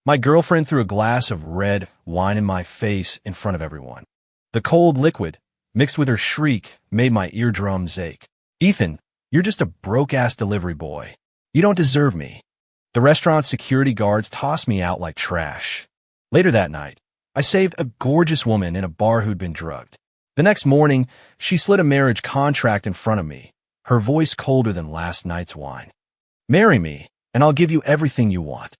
My girlfriend threw a glass of red wine in my face in front of everyone. The cold liquid, mixed with her shriek, made my eardrums ache. Ethan, you're just a broke-ass delivery boy. You don't deserve me. The restaurant's security guards tossed me out like trash. Later that night, I saved a gorgeous woman in a bar who'd been drugged. The next morning, she slid a marriage contract in front of me, her voice colder than last night's wine. Marry me, and I'll give you everything you want.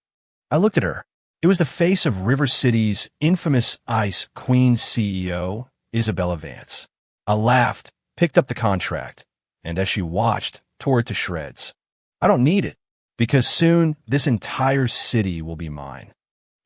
I looked at her. It was the face of River City's infamous Ice Queen CEO, Isabella Vance. I laughed, picked up the contract, and as she watched, tore it to shreds. I don't need it, because soon this entire city will be mine.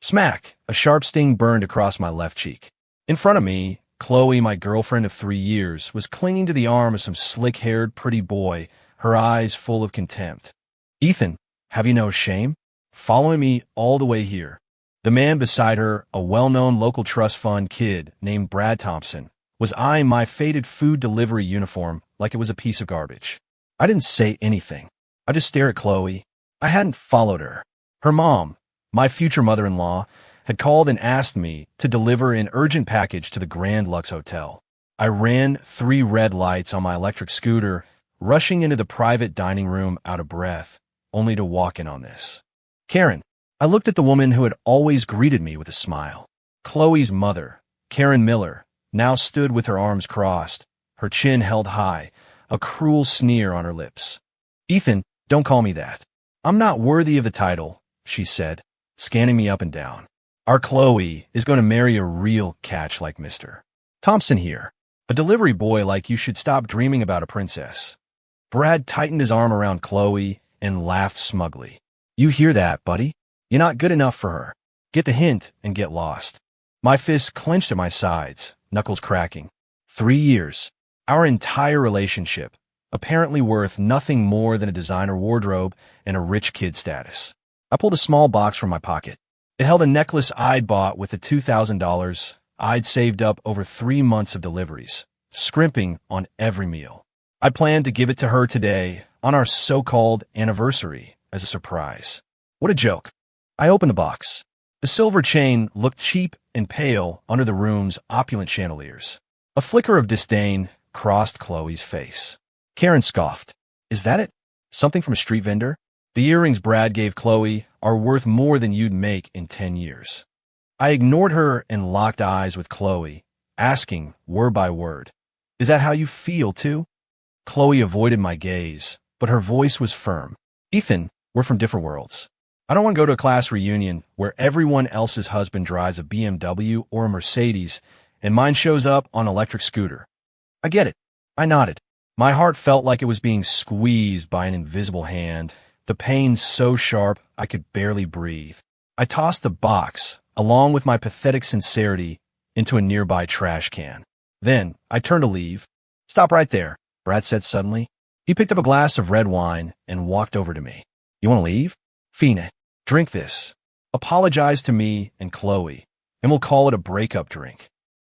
Smack! A sharp sting burned across my left cheek. In front of me, Chloe, my girlfriend of 3 years, was clinging to the arm of some slick-haired pretty boy, her eyes full of contempt. Ethan, have you no shame? Following me all the way here. The man beside her, a well-known local trust fund kid named Brad Thompson, was eyeing my faded food delivery uniform like it was a piece of garbage. I didn't say anything. I just stared at Chloe. I hadn't followed her. Her mom, my future mother-in-law, had called and asked me to deliver an urgent package to the Grand Lux Hotel. I ran 3 red lights on my electric scooter, rushing into the private dining room out of breath, only to walk in on this. Karen. I looked at the woman who had always greeted me with a smile. Chloe's mother, Karen Miller, now stood with her arms crossed, her chin held high, a cruel sneer on her lips. Ethan, don't call me that. I'm not worthy of the title, she said, scanning me up and down. Our Chloe is going to marry a real catch like Mr. Thompson here. A delivery boy like you should stop dreaming about a princess. Brad tightened his arm around Chloe and laughed smugly. You hear that, buddy? You're not good enough for her. Get the hint and get lost. My fists clenched at my sides, knuckles cracking. 3 years. Our entire relationship, apparently worth nothing more than a designer wardrobe and a rich kid status. I pulled a small box from my pocket. It held a necklace I'd bought with the $2,000 I'd saved up over 3 months of deliveries, scrimping on every meal. I planned to give it to her today, on our so-called anniversary, as a surprise. What a joke. I opened the box. The silver chain looked cheap and pale under the room's opulent chandeliers. A flicker of disdain crossed Chloe's face. Karen scoffed. Is that it? Something from a street vendor? The earrings Brad gave Chloe are worth more than you'd make in 10 years. I ignored her and locked eyes with Chloe, asking word by word, is that how you feel too? Chloe avoided my gaze, but her voice was firm. Ethan, we're from different worlds. I don't want to go to a class reunion where everyone else's husband drives a BMW or a Mercedes and mine shows up on an electric scooter. I get it. I nodded. My heart felt like it was being squeezed by an invisible hand, the pain so sharp I could barely breathe. I tossed the box, along with my pathetic sincerity, into a nearby trash can. Then I turned to leave. Stop right there, Brad said suddenly. He picked up a glass of red wine and walked over to me. You want to leave? Fina, drink this. Apologize to me and Chloe, and we'll call it a breakup drink.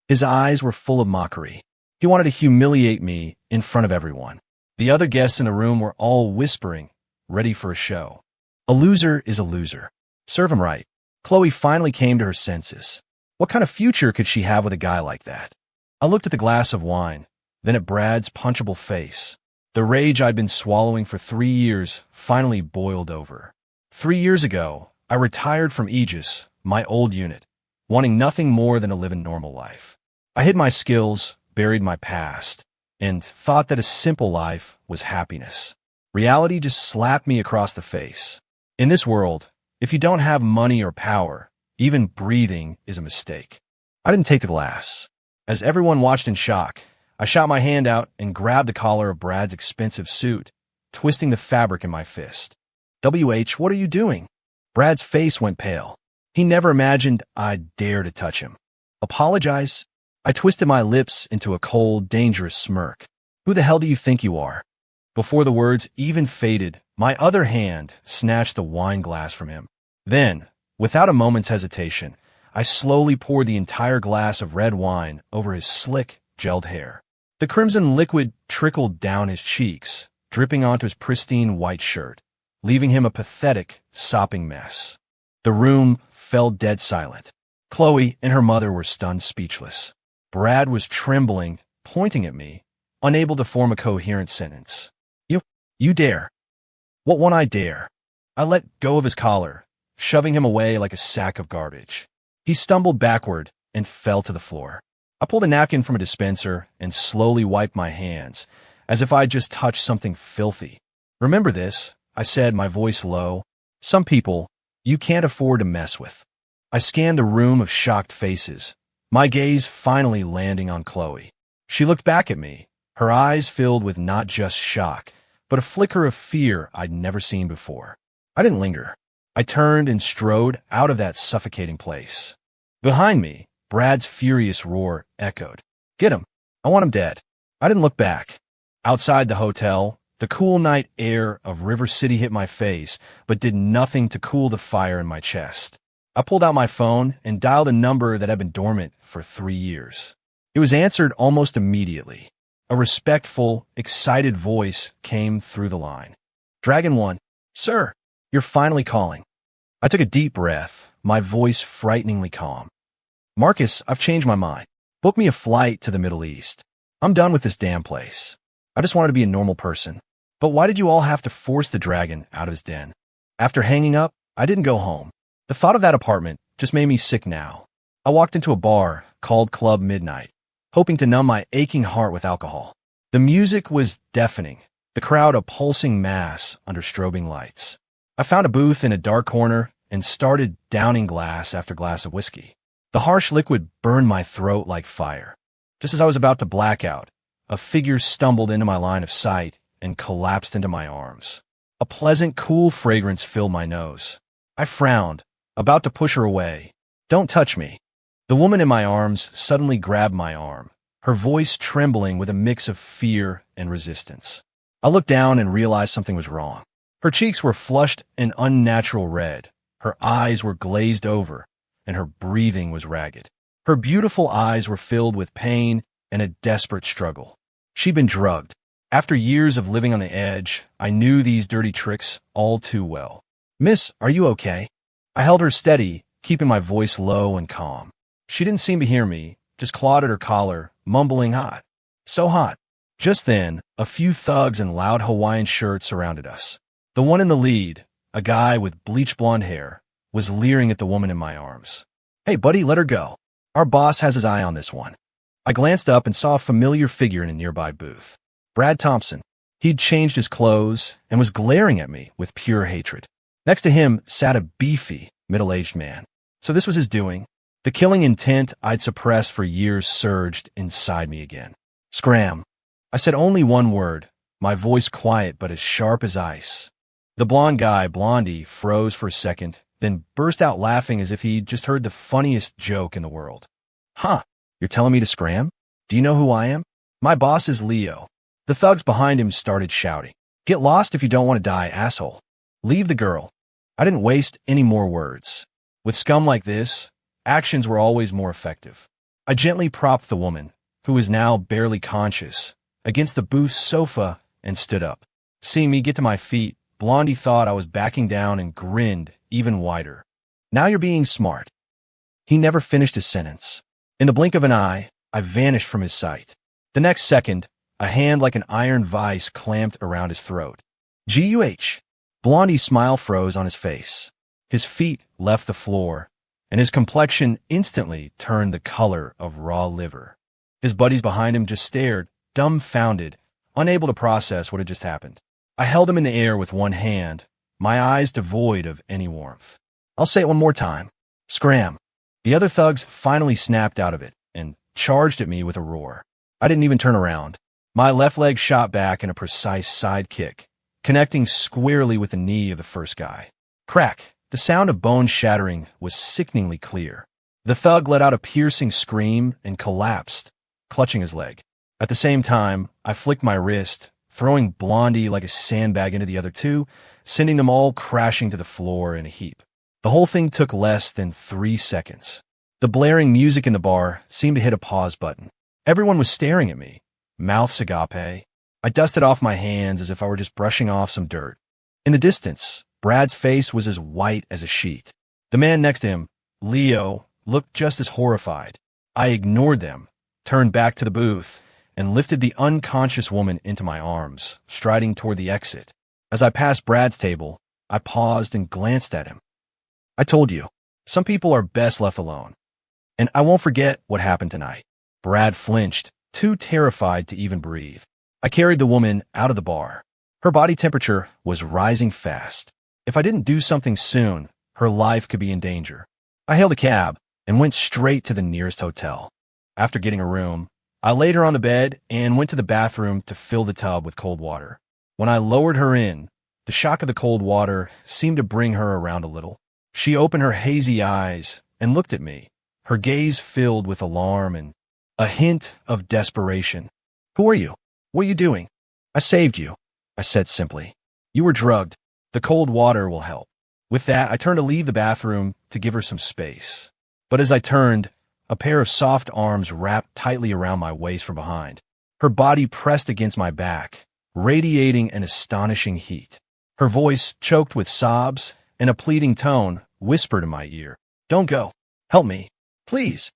His eyes were full of mockery. He wanted to humiliate me in front of everyone. The other guests in the room were all whispering, ready for a show. A loser is a loser. Serve him right. Chloe finally came to her senses. What kind of future could she have with a guy like that? I looked at the glass of wine, then at Brad's punchable face. The rage I'd been swallowing for 3 years finally boiled over. 3 years ago, I retired from Aegis, my old unit, wanting nothing more than to live a normal life. I hid my skills, buried my past, and thought that a simple life was happiness. Reality just slapped me across the face. In this world, if you don't have money or power, even breathing is a mistake. I didn't take the glass. As everyone watched in shock, I shot my hand out and grabbed the collar of Brad's expensive suit, twisting the fabric in my fist. WH, what are you doing? Brad's face went pale. He never imagined I'd dare to touch him. Apologize? I twisted my lips into a cold, dangerous smirk. Who the hell do you think you are? Before the words even faded, my other hand snatched the wine glass from him. Then, without a moment's hesitation, I slowly poured the entire glass of red wine over his slick, gelled hair. The crimson liquid trickled down his cheeks, dripping onto his pristine white shirt, leaving him a pathetic, sopping mess. The room fell dead silent. Chloe and her mother were stunned speechless. Brad was trembling, pointing at me, unable to form a coherent sentence. You dare? What one I dare? I let go of his collar, shoving him away like a sack of garbage. He stumbled backward and fell to the floor. I pulled a napkin from a dispenser and slowly wiped my hands, as if I'd just touched something filthy. Remember this, I said, my voice low. Some people you can't afford to mess with. I scanned the room of shocked faces, my gaze finally landing on Chloe. She looked back at me, her eyes filled with not just shock, but a flicker of fear I'd never seen before. I didn't linger. I turned and strode out of that suffocating place. Behind me, Brad's furious roar echoed. Get him. I want him dead. I didn't look back. Outside the hotel, the cool night air of River City hit my face, but did nothing to cool the fire in my chest. I pulled out my phone and dialed a number that had been dormant for 3 years. It was answered almost immediately. A respectful, excited voice came through the line. Dragon 1, sir, you're finally calling. I took a deep breath, my voice frighteningly calm. Marcus, I've changed my mind. Book me a flight to the Middle East. I'm done with this damn place. I just wanted to be a normal person. But why did you all have to force the dragon out of his den? After hanging up, I didn't go home. The thought of that apartment just made me sick now. I walked into a bar called Club Midnight, hoping to numb my aching heart with alcohol. The music was deafening, the crowd a pulsing mass under strobing lights. I found a booth in a dark corner and started downing glass after glass of whiskey. The harsh liquid burned my throat like fire. Just as I was about to black out, a figure stumbled into my line of sight and collapsed into my arms. A pleasant, cool fragrance filled my nose. I frowned, about to push her away. Don't touch me. The woman in my arms suddenly grabbed my arm, her voice trembling with a mix of fear and resistance. I looked down and realized something was wrong. Her cheeks were flushed an unnatural red, her eyes were glazed over, and her breathing was ragged. Her beautiful eyes were filled with pain and a desperate struggle. She'd been drugged. After years of living on the edge, I knew these dirty tricks all too well. Miss, are you okay? I held her steady, keeping my voice low and calm. She didn't seem to hear me, just clawed at her collar, mumbling hot. So hot. Just then, a few thugs in loud Hawaiian shirts surrounded us. The one in the lead, a guy with bleach blonde hair, was leering at the woman in my arms. Hey, buddy, let her go. Our boss has his eye on this one. I glanced up and saw a familiar figure in a nearby booth. Brad Thompson. He'd changed his clothes and was glaring at me with pure hatred. Next to him sat a beefy, middle-aged man. So this was his doing. The killing intent I'd suppressed for years surged inside me again. Scram. I said only one word, my voice quiet but as sharp as ice. The blonde guy, Blondie, froze for a second, then burst out laughing as if he'd just heard the funniest joke in the world. Huh, you're telling me to scram? Do you know who I am? My boss is Leo. The thugs behind him started shouting. Get lost if you don't want to die, asshole. Leave the girl. I didn't waste any more words. With scum like this, actions were always more effective. I gently propped the woman, who was now barely conscious, against the booth's sofa and stood up. Seeing me get to my feet, Blondie thought I was backing down and grinned even wider. Now you're being smart. He never finished his sentence. In the blink of an eye, I vanished from his sight. The next second, a hand like an iron vice clamped around his throat. G-U-H. Blondie's smile froze on his face. His feet left the floor, and his complexion instantly turned the color of raw liver. His buddies behind him just stared, dumbfounded, unable to process what had just happened. I held him in the air with one hand, my eyes devoid of any warmth. I'll say it one more time. Scram. The other thugs finally snapped out of it and charged at me with a roar. I didn't even turn around. My left leg shot back in a precise side kick, connecting squarely with the knee of the first guy. Crack. The sound of bone shattering was sickeningly clear. The thug let out a piercing scream and collapsed, clutching his leg. At the same time, I flicked my wrist, throwing Blondie like a sandbag into the other two, sending them all crashing to the floor in a heap. The whole thing took less than 3 seconds. The blaring music in the bar seemed to hit a pause button. Everyone was staring at me, mouths agape. I dusted off my hands as if I were just brushing off some dirt. In the distance, Brad's face was as white as a sheet. The man next to him, Leo looked just as horrified. I ignored them, turned back to the booth, and lifted the unconscious woman into my arms, striding toward the exit. As I passed Brad's table, I paused and glanced at him. I told you, some people are best left alone. And I won't forget what happened tonight. Brad flinched, too terrified to even breathe. I carried the woman out of the bar. Her body temperature was rising fast. If I didn't do something soon, her life could be in danger. I hailed a cab and went straight to the nearest hotel. After getting a room, I laid her on the bed and went to the bathroom to fill the tub with cold water. When I lowered her in, the shock of the cold water seemed to bring her around a little. She opened her hazy eyes and looked at me, her gaze filled with alarm and a hint of desperation. "Who are you? What are you doing?" "I saved you," I said simply. "You were drugged. The cold water will help." With that, I turned to leave the bathroom to give her some space. But as I turned, a pair of soft arms wrapped tightly around my waist from behind. Her body pressed against my back, radiating an astonishing heat. Her voice, choked with sobs and a pleading tone, whispered in my ear, "Don't go. Help me. Please."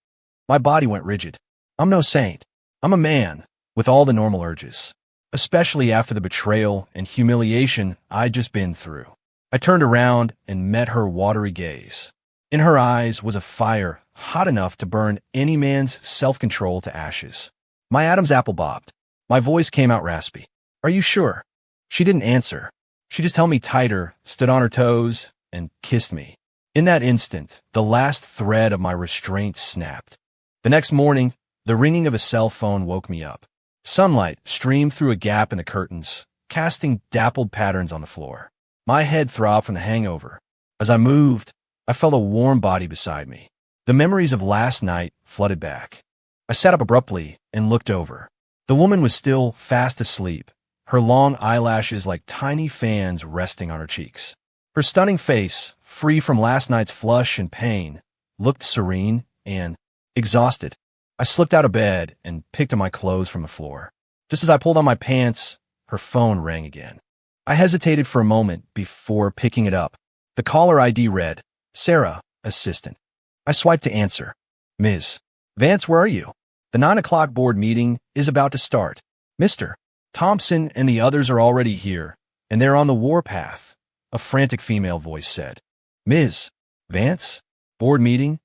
My body went rigid. I'm no saint. I'm a man with all the normal urges, especially after the betrayal and humiliation I'd just been through. I turned around and met her watery gaze. In her eyes was a fire hot enough to burn any man's self-control to ashes. My Adam's apple bobbed. My voice came out raspy. "Are you sure?" She didn't answer. She just held me tighter, stood on her toes, and kissed me. In that instant, the last thread of my restraint snapped. The next morning, the ringing of a cell phone woke me up. Sunlight streamed through a gap in the curtains, casting dappled patterns on the floor. My head throbbed from the hangover. As I moved, I felt a warm body beside me. The memories of last night flooded back. I sat up abruptly and looked over. The woman was still fast asleep, her long eyelashes like tiny fans resting on her cheeks. Her stunning face, free from last night's flush and pain, looked serene and exhausted. I slipped out of bed and picked up my clothes from the floor. Just as I pulled on my pants, her phone rang again. I hesitated for a moment before picking it up. The caller ID read, "Sarah, assistant." I swiped to answer. "Ms. Vance, where are you? The 9 o'clock board meeting is about to start. Mr. Thompson and the others are already here, and they're on the warpath," a frantic female voice said. "Ms. Vance? Board meeting?"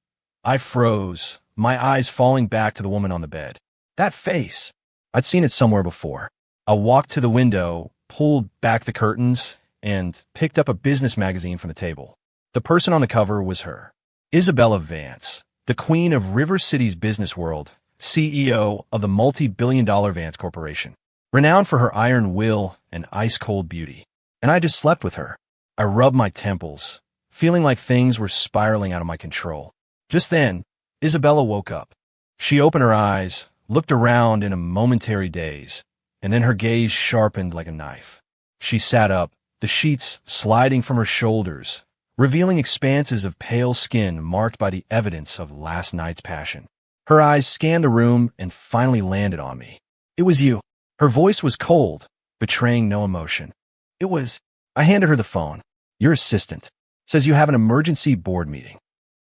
I froze, my eyes falling back to the woman on the bed. That face! I'd seen it somewhere before. I walked to the window, pulled back the curtains, and picked up a business magazine from the table. The person on the cover was her. Isabella Vance, the queen of River City's business world, CEO of the multi-billion-dollar Vance Corporation, renowned for her iron will and ice-cold beauty. And I just slept with her. I rubbed my temples, feeling like things were spiraling out of my control. Just then, Isabella woke up. She opened her eyes, looked around in a momentary daze, and then her gaze sharpened like a knife. She sat up, the sheets sliding from her shoulders, revealing expanses of pale skin marked by the evidence of last night's passion. Her eyes scanned the room and finally landed on me. "It was you." Her voice was cold, betraying no emotion. "It was." I handed her the phone. "Your assistant says you have an emergency board meeting."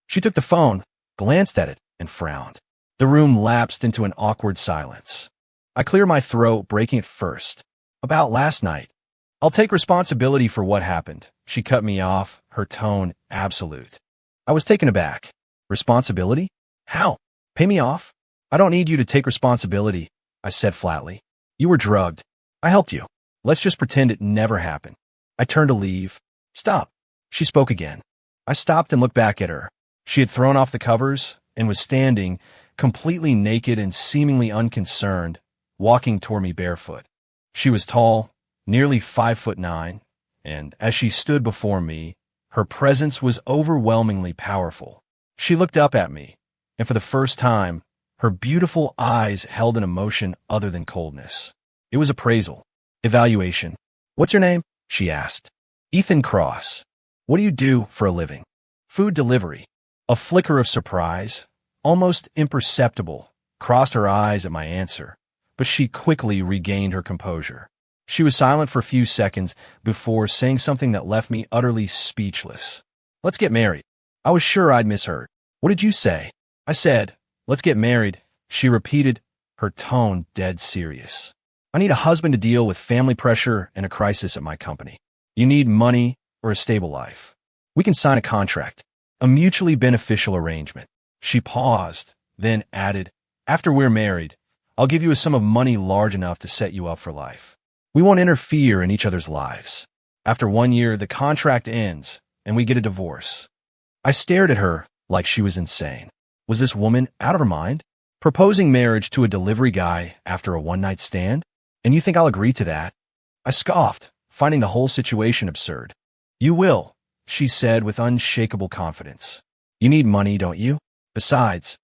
She took the phone, glanced at it, and frowned. The room lapsed into an awkward silence. I cleared my throat, breaking it first. "About last night. I'll take responsibility for what happened." She cut me off, her tone absolute. I was taken aback. "Responsibility? How? Pay me off?" "I don't need you to take responsibility," I said flatly. "You were drugged. I helped you. Let's just pretend it never happened." I turned to leave. "Stop." She spoke again. I stopped and looked back at her. She had thrown off the covers and was standing, completely naked and seemingly unconcerned, walking toward me barefoot. She was tall, nearly 5'9", and as she stood before me, her presence was overwhelmingly powerful. She looked up at me, and for the first time, her beautiful eyes held an emotion other than coldness. It was appraisal, evaluation. "What's your name?" she asked. "Ethan Cross." "What do you do for a living?" "Food delivery." A flicker of surprise, almost imperceptible, crossed her eyes at my answer, but she quickly regained her composure. She was silent for a few seconds before saying something that left me utterly speechless. "Let's get married." I was sure I'd misheard. What did you say? I said, let's get married. She repeated, her tone dead serious. I need a husband to deal with family pressure and a crisis at my company. You need money or a stable life. We can sign a contract, a mutually beneficial arrangement. She paused, then added, after we're married, I'll give you a sum of money large enough to set you up for life. We won't interfere in each other's lives. After 1 year, the contract ends, and we get a divorce. I stared at her like she was insane. Was this woman out of her mind? Proposing marriage to a delivery guy after a one-night stand? And you think I'll agree to that? I scoffed, finding the whole situation absurd. You will, she said with unshakable confidence. You need money, don't you? Besides,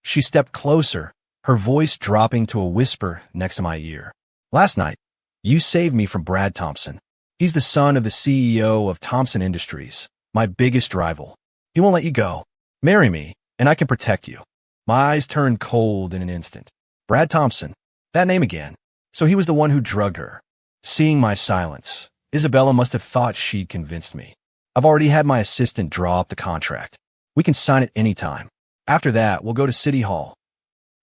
she stepped closer, her voice dropping to a whisper next to my ear. Last night, you saved me from Brad Thompson. He's the son of the CEO of Thompson Industries, my biggest rival. He won't let you go. Marry me, and I can protect you. My eyes turned cold in an instant. Brad Thompson, that name again. So he was the one who drugged her. Seeing my silence, Isabella must have thought she'd convinced me. I've already had my assistant draw up the contract. We can sign it anytime. After that, we'll go to City Hall.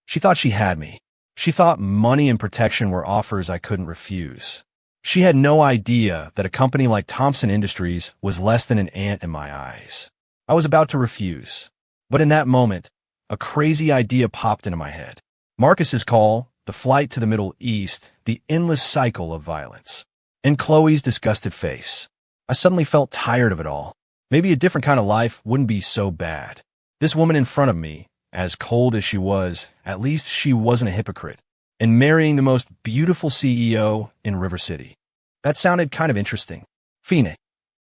She thought she had me. She thought money and protection were offers I couldn't refuse. She had no idea that a company like Thompson Industries was less than an ant in my eyes. I was about to refuse. But in that moment, a crazy idea popped into my head. Marcus's call, the flight to the Middle East, the endless cycle of violence. And Chloe's disgusted face. I suddenly felt tired of it all. Maybe a different kind of life wouldn't be so bad. This woman in front of me, as cold as she was, at least she wasn't a hypocrite. And marrying the most beautiful CEO in River City. That sounded kind of interesting. Phoenix.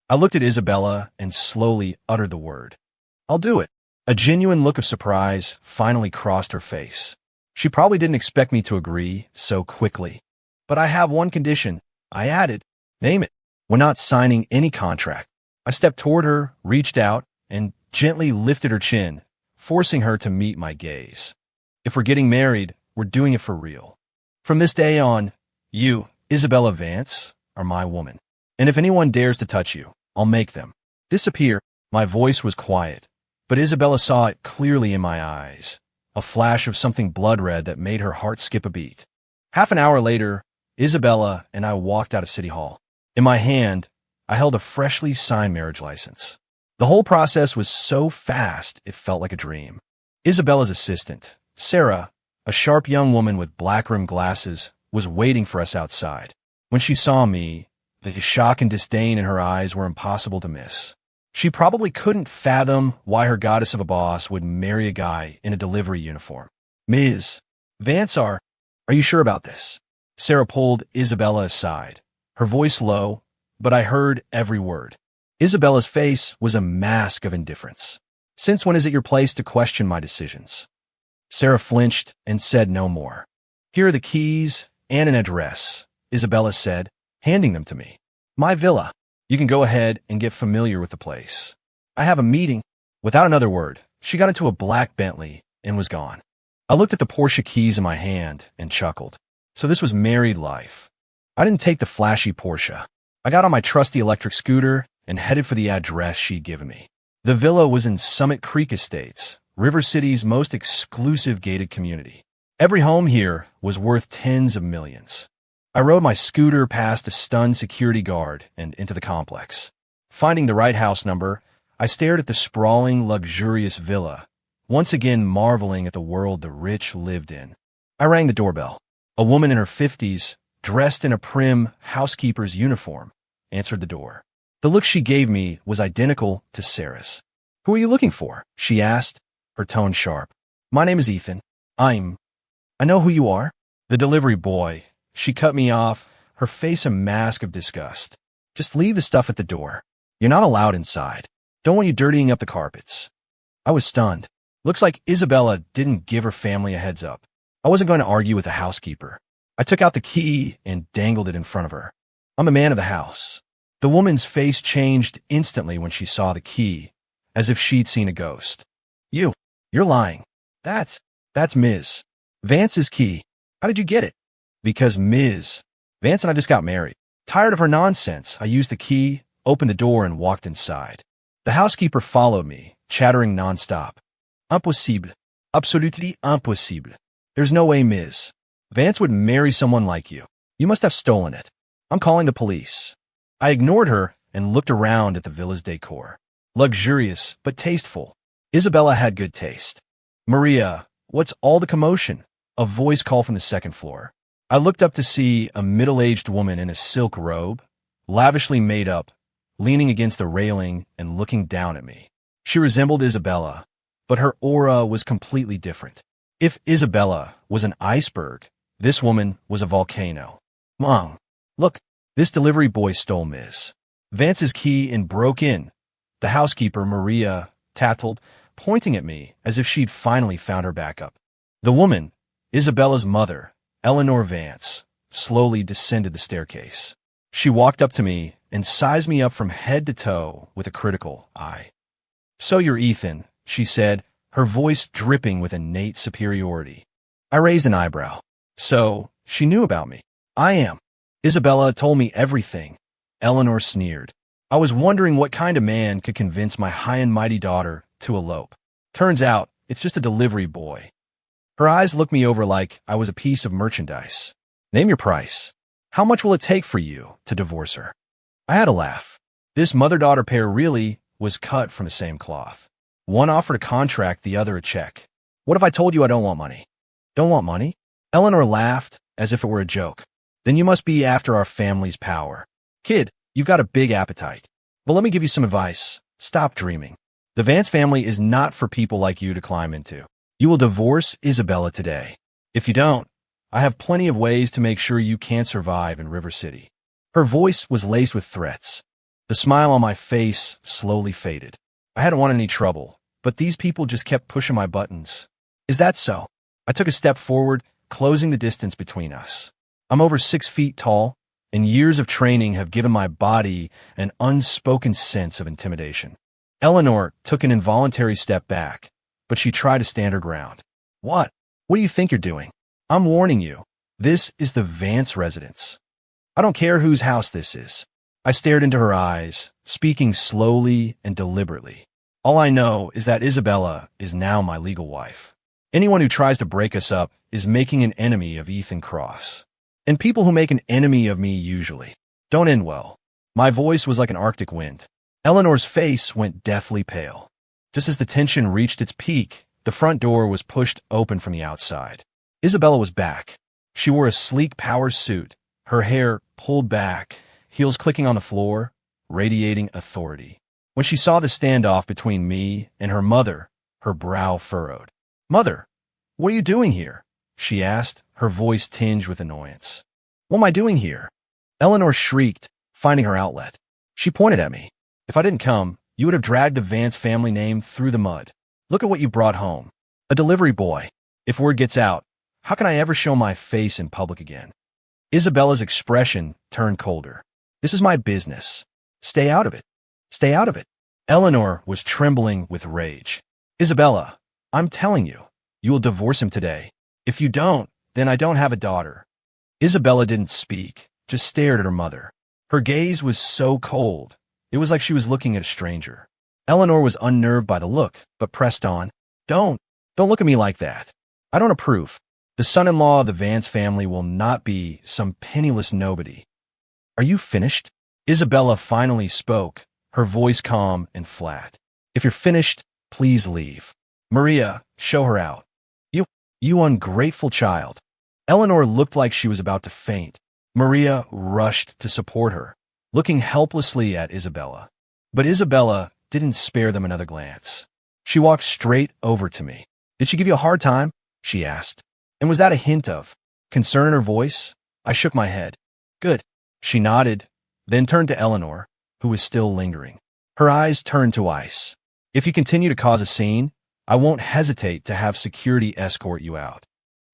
I looked at Isabella and slowly uttered the word. I'll do it. A genuine look of surprise finally crossed her face. She probably didn't expect me to agree so quickly. But I have one condition. I added, name it. We're not signing any contract. I stepped toward her, reached out, and gently lifted her chin, forcing her to meet my gaze. If we're getting married, we're doing it for real. From this day on, you, Isabella Vance, are my woman. And if anyone dares to touch you, I'll make them disappear. My voice was quiet, but Isabella saw it clearly in my eyes, a flash of something blood red that made her heart skip a beat. Half an hour later, Isabella and I walked out of City Hall. In my hand, I held a freshly signed marriage license. The whole process was so fast, it felt like a dream. Isabella's assistant, Sarah, a sharp young woman with black-rimmed glasses, was waiting for us outside. When she saw me, the shock and disdain in her eyes were impossible to miss. She probably couldn't fathom why her goddess of a boss would marry a guy in a delivery uniform. Ms. Vance, are you sure about this? Sarah pulled Isabella aside, her voice low, but I heard every word. Isabella's face was a mask of indifference. Since when is it your place to question my decisions? Sarah flinched and said no more. Here are the keys and an address, Isabella said, handing them to me. My villa. You can go ahead and get familiar with the place. I have a meeting. Without another word, she got into a black Bentley and was gone. I looked at the Porsche keys in my hand and chuckled. So this was married life. I didn't take the flashy Porsche. I got on my trusty electric scooter and headed for the address she'd given me. The villa was in Summit Creek Estates, River City's most exclusive gated community. Every home here was worth tens of millions. I rode my scooter past a stunned security guard and into the complex. Finding the right house number, I stared at the sprawling, luxurious villa, once again marveling at the world the rich lived in. I rang the doorbell. A woman in her 50s, dressed in a prim housekeeper's uniform, answered the door. The look she gave me was identical to Sarah's. Who are you looking for? She asked, her tone sharp. My name is Ethan. I know who you are. The delivery boy. She cut me off, her face a mask of disgust. Just leave the stuff at the door. You're not allowed inside. Don't want you dirtying up the carpets. I was stunned. Looks like Isabella didn't give her family a heads up. I wasn't going to argue with the housekeeper. I took out the key and dangled it in front of her. I'm a man of the house. The woman's face changed instantly when she saw the key, as if she'd seen a ghost. You're lying. That's Ms. Vance's key. How did you get it? Because Ms. Vance and I just got married. Tired of her nonsense, I used the key, opened the door, and walked inside. The housekeeper followed me, chattering nonstop. Impossible. Absolutely impossible. There's no way Ms. Vance would marry someone like you. You must have stolen it. I'm calling the police. I ignored her and looked around at the villa's decor. Luxurious, but tasteful. Isabella had good taste. Maria, what's all the commotion? A voice called from the second floor. I looked up to see a middle-aged woman in a silk robe, lavishly made up, leaning against the railing and looking down at me. She resembled Isabella, but her aura was completely different. If Isabella was an iceberg, this woman was a volcano. Mom, look, this delivery boy stole Ms. Vance's key and broke in. The housekeeper, Maria, tattled, pointing at me as if she'd finally found her backup. The woman, Isabella's mother, Eleanor Vance, slowly descended the staircase. She walked up to me and sized me up from head to toe with a critical eye. "So you're Ethan," she said, her voice dripping with innate superiority. I raised an eyebrow. "So, she knew about me." "I am. Isabella told me everything." Eleanor sneered. "I was wondering what kind of man could convince my high and mighty daughter to elope. Turns out, it's just a delivery boy." Her eyes looked me over like I was a piece of merchandise. "Name your price. How much will it take for you to divorce her?" I had a laugh. This mother-daughter pair really was cut from the same cloth. One offered a contract, the other a check. "What if I told you I don't want money?" "Don't want money?" Eleanor laughed as if it were a joke. "Then you must be after our family's power. Kid, you've got a big appetite. But let me give you some advice. Stop dreaming. The Vance family is not for people like you to climb into. You will divorce Isabella today. If you don't, I have plenty of ways to make sure you can't survive in River City." Her voice was laced with threats. The smile on my face slowly faded. I hadn't wanted any trouble, but these people just kept pushing my buttons. "Is that so?" I took a step forward, closing the distance between us. I'm over 6 feet tall, and years of training have given my body an unspoken sense of intimidation. Eleanor took an involuntary step back, but she tried to stand her ground. What do you think you're doing? I'm warning you. This is the Vance residence. I don't care whose house this is." I stared into her eyes, speaking slowly and deliberately. "All I know is that Isabella is now my legal wife. Anyone who tries to break us up is making an enemy of Ethan Cross. And people who make an enemy of me usually don't end well." My voice was like an Arctic wind. Eleanor's face went deathly pale. Just as the tension reached its peak, the front door was pushed open from the outside. Isabella was back. She wore a sleek power suit, her hair pulled back, heels clicking on the floor, radiating authority. When she saw the standoff between me and her mother, her brow furrowed. "Mother, what are you doing here?" she asked, her voice tinged with annoyance. "What am I doing here?" Eleanor shrieked, finding her outlet. She pointed at me. "If I didn't come, you would have dragged the Vance family name through the mud. Look at what you brought home. A delivery boy. If word gets out, how can I ever show my face in public again?" Isabella's expression turned colder. "This is my business. Stay out of it. Stay out of it." Eleanor was trembling with rage. "Isabella, I'm telling you, you will divorce him today. If you don't, then I don't have a daughter." Isabella didn't speak, just stared at her mother. Her gaze was so cold, it was like she was looking at a stranger. Eleanor was unnerved by the look, but pressed on. Don't look at me like that. I don't approve. The son-in-law of the Vance family will not be some penniless nobody." "Are you finished?" Isabella finally spoke, her voice calm and flat. "If you're finished, please leave. Maria, show her out." You ungrateful child." Eleanor looked like she was about to faint. Maria rushed to support her, looking helplessly at Isabella. But Isabella didn't spare them another glance. She walked straight over to me. "Did she give you a hard time?" she asked. And was that a hint of concern in her voice? I shook my head. "Good." She nodded, then turned to Eleanor, who was still lingering. Her eyes turned to ice. "If you continue to cause a scene, I won't hesitate to have security escort you out."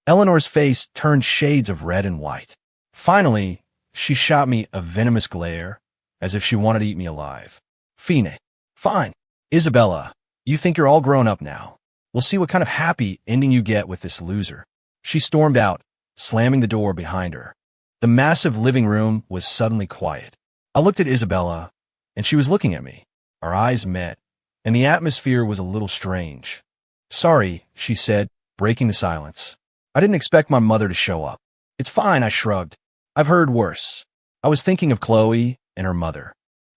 Eleanor's face turned shades of red and white. Finally, she shot me a venomous glare, as if she wanted to eat me alive. Fine. Isabella, you think you're all grown up now. We'll see what kind of happy ending you get with this loser." She stormed out, slamming the door behind her. The massive living room was suddenly quiet. I looked at Isabella, and she was looking at me. Our eyes met, and the atmosphere was a little strange. Sorry, she said, breaking the silence. I didn't expect my mother to show up. It's fine, I shrugged. I've heard worse. I was thinking of Chloe and her mother.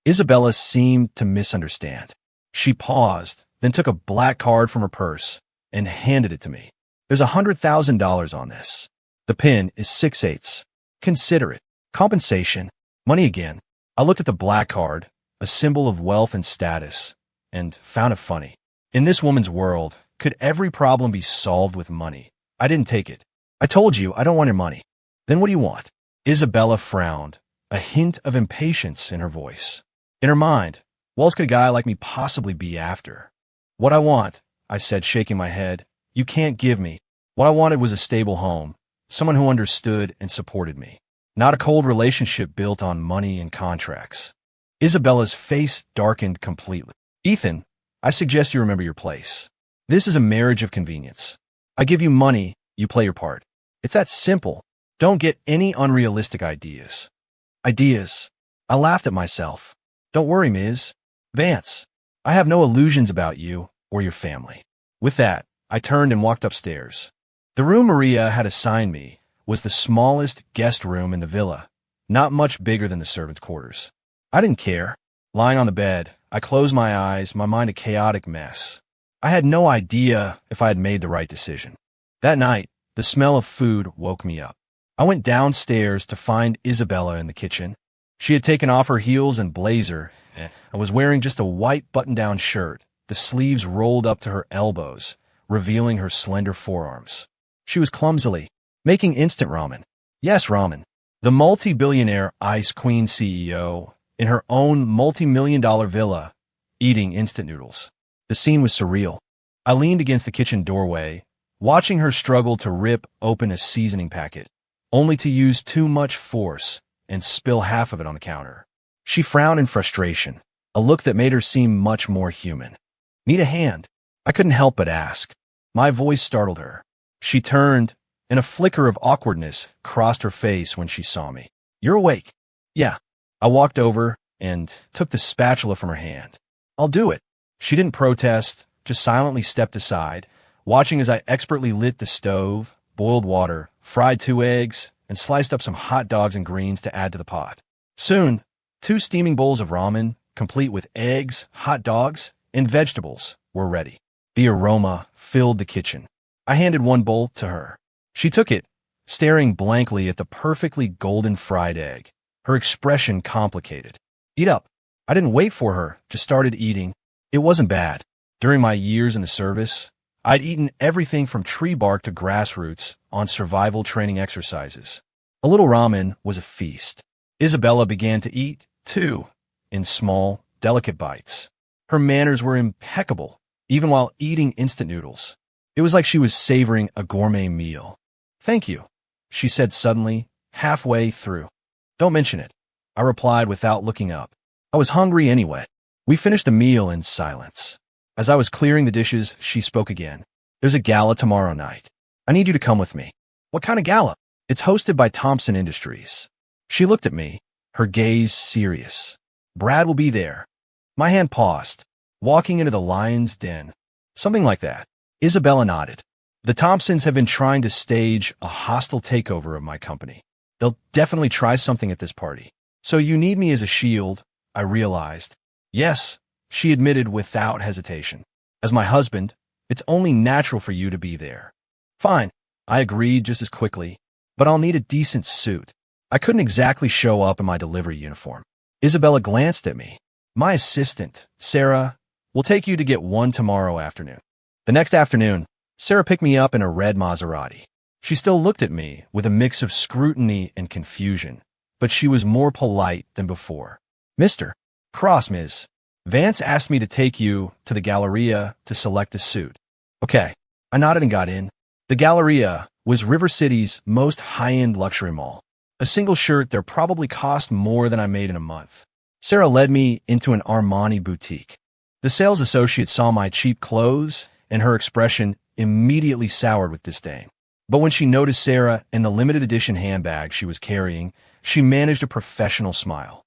Isabella seemed to misunderstand. She paused, then took a black card from her purse and handed it to me. There's $100,000 on this. The pin is 6/8. Consider it. Compensation. Money again. I looked at the black card, a symbol of wealth and status, and found it funny. In this woman's world, could every problem be solved with money? I didn't take it. I told you I don't want your money. Then what do you want? Isabella frowned, a hint of impatience in her voice. In her mind, what else could a guy like me possibly be after? What I want, I said, shaking my head, you can't give me. What I wanted was a stable home, someone who understood and supported me, not a cold relationship built on money and contracts. Isabella's face darkened completely. Ethan, I suggest you remember your place. This is a marriage of convenience. I give you money, you play your part. It's that simple. Don't get any unrealistic ideas. Ideas. I laughed at myself. Don't worry, Ms. Vance. I have no illusions about you or your family. With that, I turned and walked upstairs. The room Maria had assigned me was the smallest guest room in the villa, not much bigger than the servants' quarters. I didn't care. Lying on the bed, I closed my eyes, my mind a chaotic mess. I had no idea if I had made the right decision. That night, the smell of food woke me up. I went downstairs to find Isabella in the kitchen. She had taken off her heels and blazer and was wearing just a white button-down shirt, the sleeves rolled up to her elbows, revealing her slender forearms. She was clumsily making instant ramen. Yes, ramen. The multi-billionaire Ice Queen CEO in her own multi-million-dollar villa, eating instant noodles. The scene was surreal. I leaned against the kitchen doorway, watching her struggle to rip open a seasoning packet, only to use too much force and spill half of it on the counter. She frowned in frustration, a look that made her seem much more human. Need a hand? I couldn't help but ask. My voice startled her. She turned, and a flicker of awkwardness crossed her face when she saw me. You're awake? Yeah. I walked over and took the spatula from her hand. I'll do it. She didn't protest, just silently stepped aside, watching as I expertly lit the stove, boiled water, fried 2 eggs, and sliced up some hot dogs and greens to add to the pot. Soon, 2 steaming bowls of ramen, complete with eggs, hot dogs, and vegetables, were ready. The aroma filled the kitchen. I handed one bowl to her. She took it, staring blankly at the perfectly golden fried egg, her expression complicated. Eat up. I didn't wait for her, just started eating. It wasn't bad. During my years in the service, I'd eaten everything from tree bark to grassroots on survival training exercises. A little ramen was a feast. Isabella began to eat, too, in small, delicate bites. Her manners were impeccable, even while eating instant noodles. It was like she was savoring a gourmet meal. Thank you, she said suddenly, halfway through. Don't mention it, I replied without looking up. I was hungry anyway. We finished the meal in silence. As I was clearing the dishes, she spoke again. There's a gala tomorrow night. I need you to come with me. What kind of gala? It's hosted by Thompson Industries. She looked at me, her gaze serious. Brad will be there. My hand paused, walking into the lion's den. Something like that. Isabella nodded. The Thompsons have been trying to stage a hostile takeover of my company. They'll definitely try something at this party. So you need me as a shield, I realized. Yes, she admitted without hesitation. As my husband, it's only natural for you to be there. Fine, I agreed just as quickly, but I'll need a decent suit. I couldn't exactly show up in my delivery uniform. Isabella glanced at me. My assistant, Sarah, will take you to get one tomorrow afternoon. The next afternoon, Sarah picked me up in a red Maserati. She still looked at me with a mix of scrutiny and confusion, but she was more polite than before. Mr. Cross, Ms. Vance asked me to take you to the Galleria to select a suit. Okay, I nodded and got in. The Galleria was River City's most high-end luxury mall. A single shirt there probably cost more than I made in a month. Sarah led me into an Armani boutique. The sales associate saw my cheap clothes, and her expression immediately soured with disdain. But when she noticed Sarah and the limited edition handbag she was carrying, she managed a professional smile.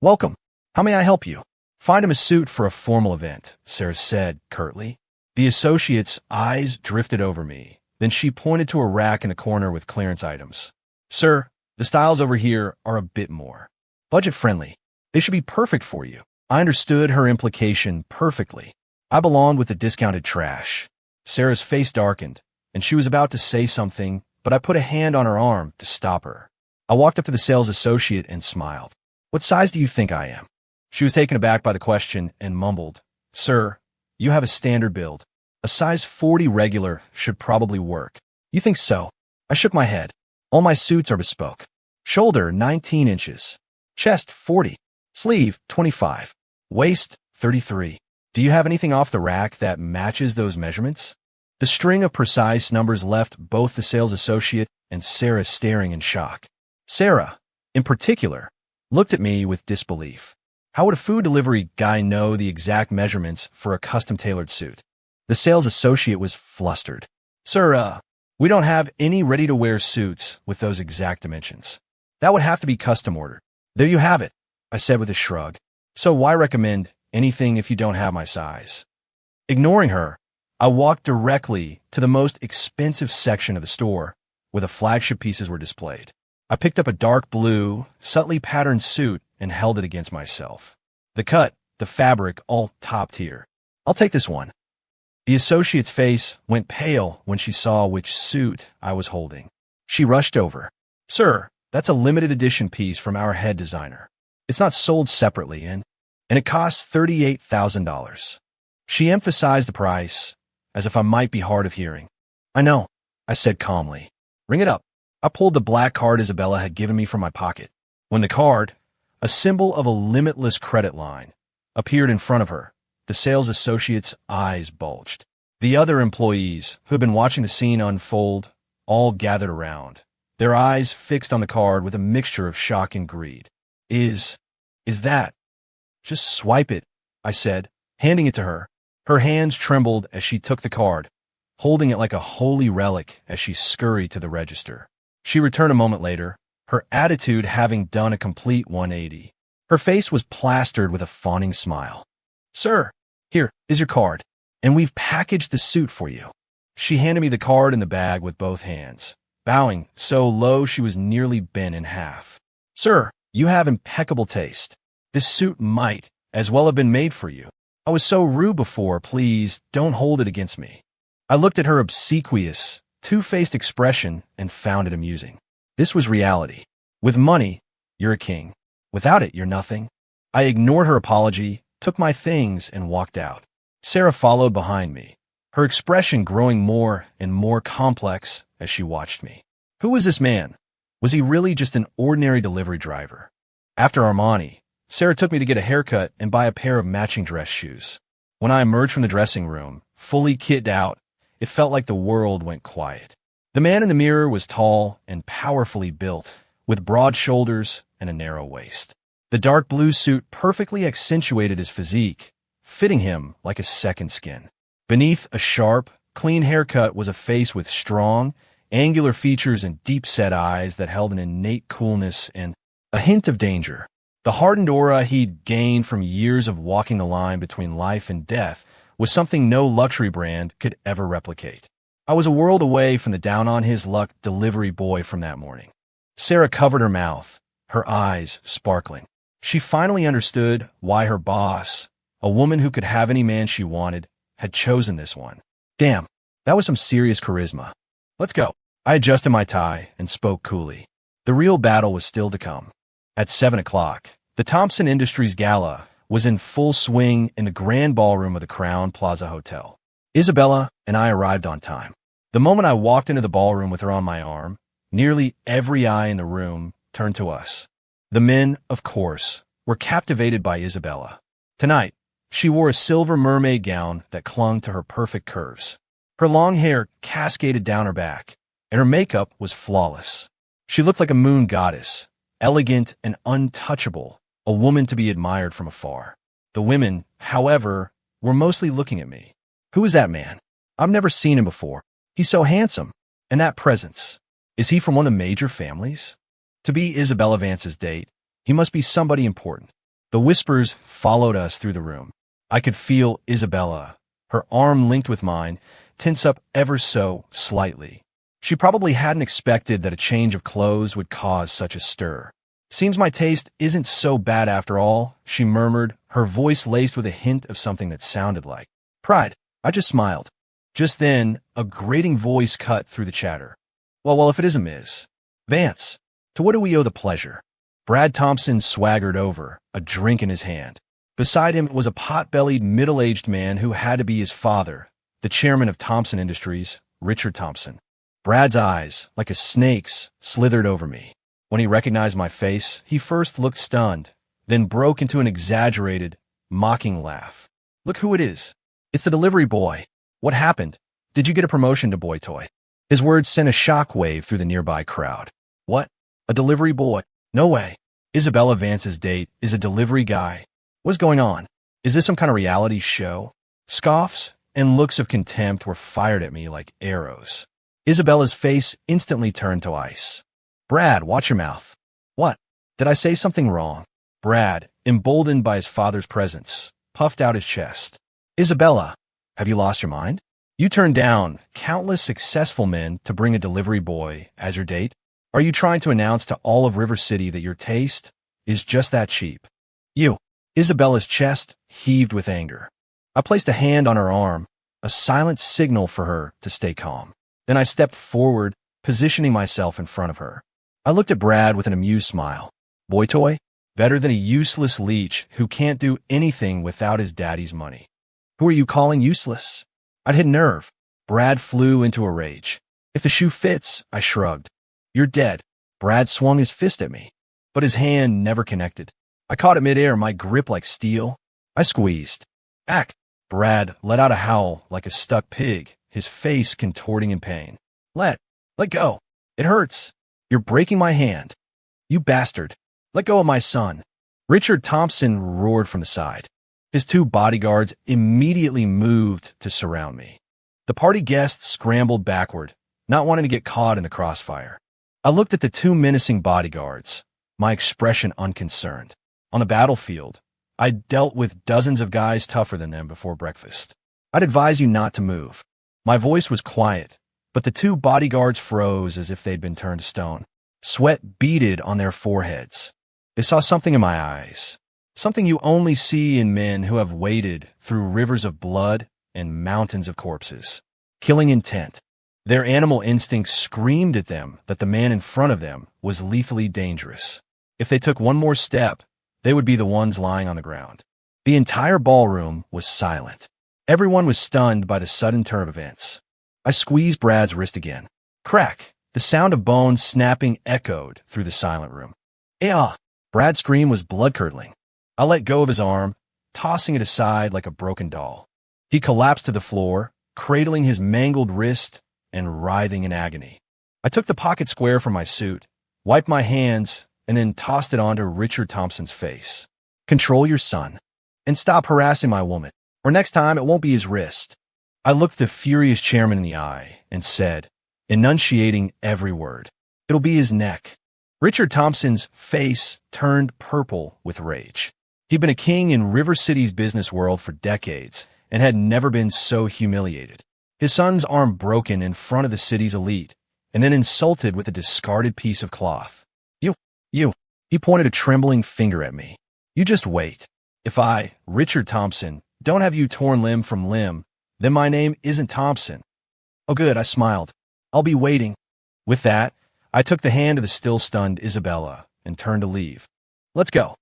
Welcome. How may I help you? Find him a suit for a formal event, Sarah said curtly. The associate's eyes drifted over me. Then she pointed to a rack in the corner with clearance items. Sir, the styles over here are a bit more budget-friendly. They should be perfect for you. I understood her implication perfectly. I belonged with the discounted trash. Sarah's face darkened, and she was about to say something, but I put a hand on her arm to stop her. I walked up to the sales associate and smiled. What size do you think I am? She was taken aback by the question and mumbled, Sir, you have a standard build. A size 40 regular should probably work. You think so? I shook my head. All my suits are bespoke. Shoulder 19 inches. Chest 40. Sleeve 25. Waist 33. Do you have anything off the rack that matches those measurements? The string of precise numbers left both the sales associate and Sarah staring in shock. Sarah, in particular, looked at me with disbelief. How would a food delivery guy know the exact measurements for a custom-tailored suit? The sales associate was flustered. Sir, we don't have any ready-to-wear suits with those exact dimensions. That would have to be custom ordered. There you have it, I said with a shrug. So why recommend anything if you don't have my size? Ignoring her, I walked directly to the most expensive section of the store, where the flagship pieces were displayed. I picked up a dark blue, subtly patterned suit and held it against myself. The cut, the fabric, all top tier. I'll take this one. The associate's face went pale when she saw which suit I was holding. She rushed over. Sir, that's a limited edition piece from our head designer. It's not sold separately, and it costs $38,000. She emphasized the price, as if I might be hard of hearing. I know, I said calmly. Ring it up. I pulled the black card Isabella had given me from my pocket. When the card, a symbol of a limitless credit line, appeared in front of her, the sales associate's eyes bulged. The other employees, who had been watching the scene unfold, all gathered around, their eyes fixed on the card with a mixture of shock and greed. Is that? Just swipe it, I said, handing it to her. Her hands trembled as she took the card, holding it like a holy relic as she scurried to the register. She returned a moment later, her attitude having done a complete 180. Her face was plastered with a fawning smile. Sir, here is your card, and we've packaged the suit for you. She handed me the card and the bag with both hands, bowing so low she was nearly bent in half. Sir, you have impeccable taste. This suit might as well have been made for you. I was so rude before, please don't hold it against me. I looked at her obsequious, two-faced expression and found it amusing. This was reality. With money, you're a king. Without it, you're nothing. I ignored her apology, took my things, and walked out. Sarah followed behind me, her expression growing more and more complex as she watched me. Who was this man? Was he really just an ordinary delivery driver? After Armani, Sarah took me to get a haircut and buy a pair of matching dress shoes. When I emerged from the dressing room, fully kitted out, it felt like the world went quiet. The man in the mirror was tall and powerfully built, with broad shoulders and a narrow waist. The dark blue suit perfectly accentuated his physique, fitting him like a second skin. Beneath a sharp, clean haircut was a face with strong, angular features and deep-set eyes that held an innate coolness and a hint of danger. The hardened aura he'd gained from years of walking the line between life and death was something no luxury brand could ever replicate. I was a world away from the down-on-his-luck delivery boy from that morning. Sarah covered her mouth, her eyes sparkling. She finally understood why her boss, a woman who could have any man she wanted, had chosen this one. Damn, that was some serious charisma. Let's go. I adjusted my tie and spoke coolly. The real battle was still to come. At 7 o'clock, the Thompson Industries Gala was in full swing in the grand ballroom of the Crown Plaza Hotel. Isabella and I arrived on time. The moment I walked into the ballroom with her on my arm, nearly every eye in the room turned to us. The men, of course, were captivated by Isabella. Tonight, she wore a silver mermaid gown that clung to her perfect curves. Her long hair cascaded down her back, and her makeup was flawless. She looked like a moon goddess, elegant and untouchable, a woman to be admired from afar. The women, however, were mostly looking at me. Who is that man? I've never seen him before. He's so handsome. And that presence. Is he from one of the major families? To be Isabella Vance's date, he must be somebody important. The whispers followed us through the room. I could feel Isabella, her arm linked with mine, tense up ever so slightly. She probably hadn't expected that a change of clothes would cause such a stir. "Seems my taste isn't so bad after all," she murmured, her voice laced with a hint of something that sounded like pride. I just smiled. Just then, a grating voice cut through the chatter. Well, if it is a Ms. Vance, to what do we owe the pleasure?" Brad Thompson swaggered over, a drink in his hand. Beside him was a pot-bellied, middle-aged man who had to be his father, the chairman of Thompson Industries, Richard Thompson. Brad's eyes, like a snake's, slithered over me. When he recognized my face, he first looked stunned, then broke into an exaggerated, mocking laugh. "Look who it is. It's the delivery boy. What happened? Did you get a promotion to boy toy?" His words sent a shockwave through the nearby crowd. "What? A delivery boy? No way. Isabella Vance's date is a delivery guy. What's going on? Is this some kind of reality show?" Scoffs and looks of contempt were fired at me like arrows. Isabella's face instantly turned to ice. "Brad, watch your mouth." "What? Did I say something wrong?" Brad, emboldened by his father's presence, puffed out his chest. "Isabella, have you lost your mind? You turned down countless successful men to bring a delivery boy as your date? Are you trying to announce to all of River City that your taste is just that cheap?" "You." Isabella's chest heaved with anger. I placed a hand on her arm, a silent signal for her to stay calm. Then I stepped forward, positioning myself in front of her. I looked at Brad with an amused smile. "Boy toy? Better than a useless leech who can't do anything without his daddy's money." "Who are you calling useless?" I'd hit nerve. Brad flew into a rage. "If the shoe fits," I shrugged. "You're dead." Brad swung his fist at me, but his hand never connected. I caught it midair, my grip like steel. I squeezed. "Ack!" Brad let out a howl like a stuck pig, his face contorting in pain. Let go. It hurts. You're breaking my hand. You bastard. Let go of my son." Richard Thompson roared from the side. His two bodyguards immediately moved to surround me. The party guests scrambled backward, not wanting to get caught in the crossfire. I looked at the two menacing bodyguards, my expression unconcerned. On the battlefield, I'd dealt with dozens of guys tougher than them before breakfast. "I'd advise you not to move." My voice was quiet, but the two bodyguards froze as if they'd been turned to stone. Sweat beaded on their foreheads. They saw something in my eyes, something you only see in men who have waded through rivers of blood and mountains of corpses. Killing intent. Their animal instincts screamed at them that the man in front of them was lethally dangerous. If they took one more step, they would be the ones lying on the ground. The entire ballroom was silent. Everyone was stunned by the sudden turn of events. I squeezed Brad's wrist again. Crack! The sound of bones snapping echoed through the silent room. "Ah!" Brad's scream was blood-curdling. I let go of his arm, tossing it aside like a broken doll. He collapsed to the floor, cradling his mangled wrist and writhing in agony. I took the pocket square from my suit, wiped my hands, and then tossed it onto Richard Thompson's face. "Control your son, and stop harassing my woman, or next time it won't be his wrist." I looked the furious chairman in the eye and said, enunciating every word, "It'll be his neck." Richard Thompson's face turned purple with rage. He'd been a king in River City's business world for decades and had never been so humiliated. His son's arm broken in front of the city's elite, and then insulted with a discarded piece of cloth. You, he pointed a trembling finger at me. "You just wait. If I, Richard Thompson, don't have you torn limb from limb, then my name isn't Thompson." "Oh good," I smiled. "I'll be waiting." With that, I took the hand of the still-stunned Isabella and turned to leave. "Let's go."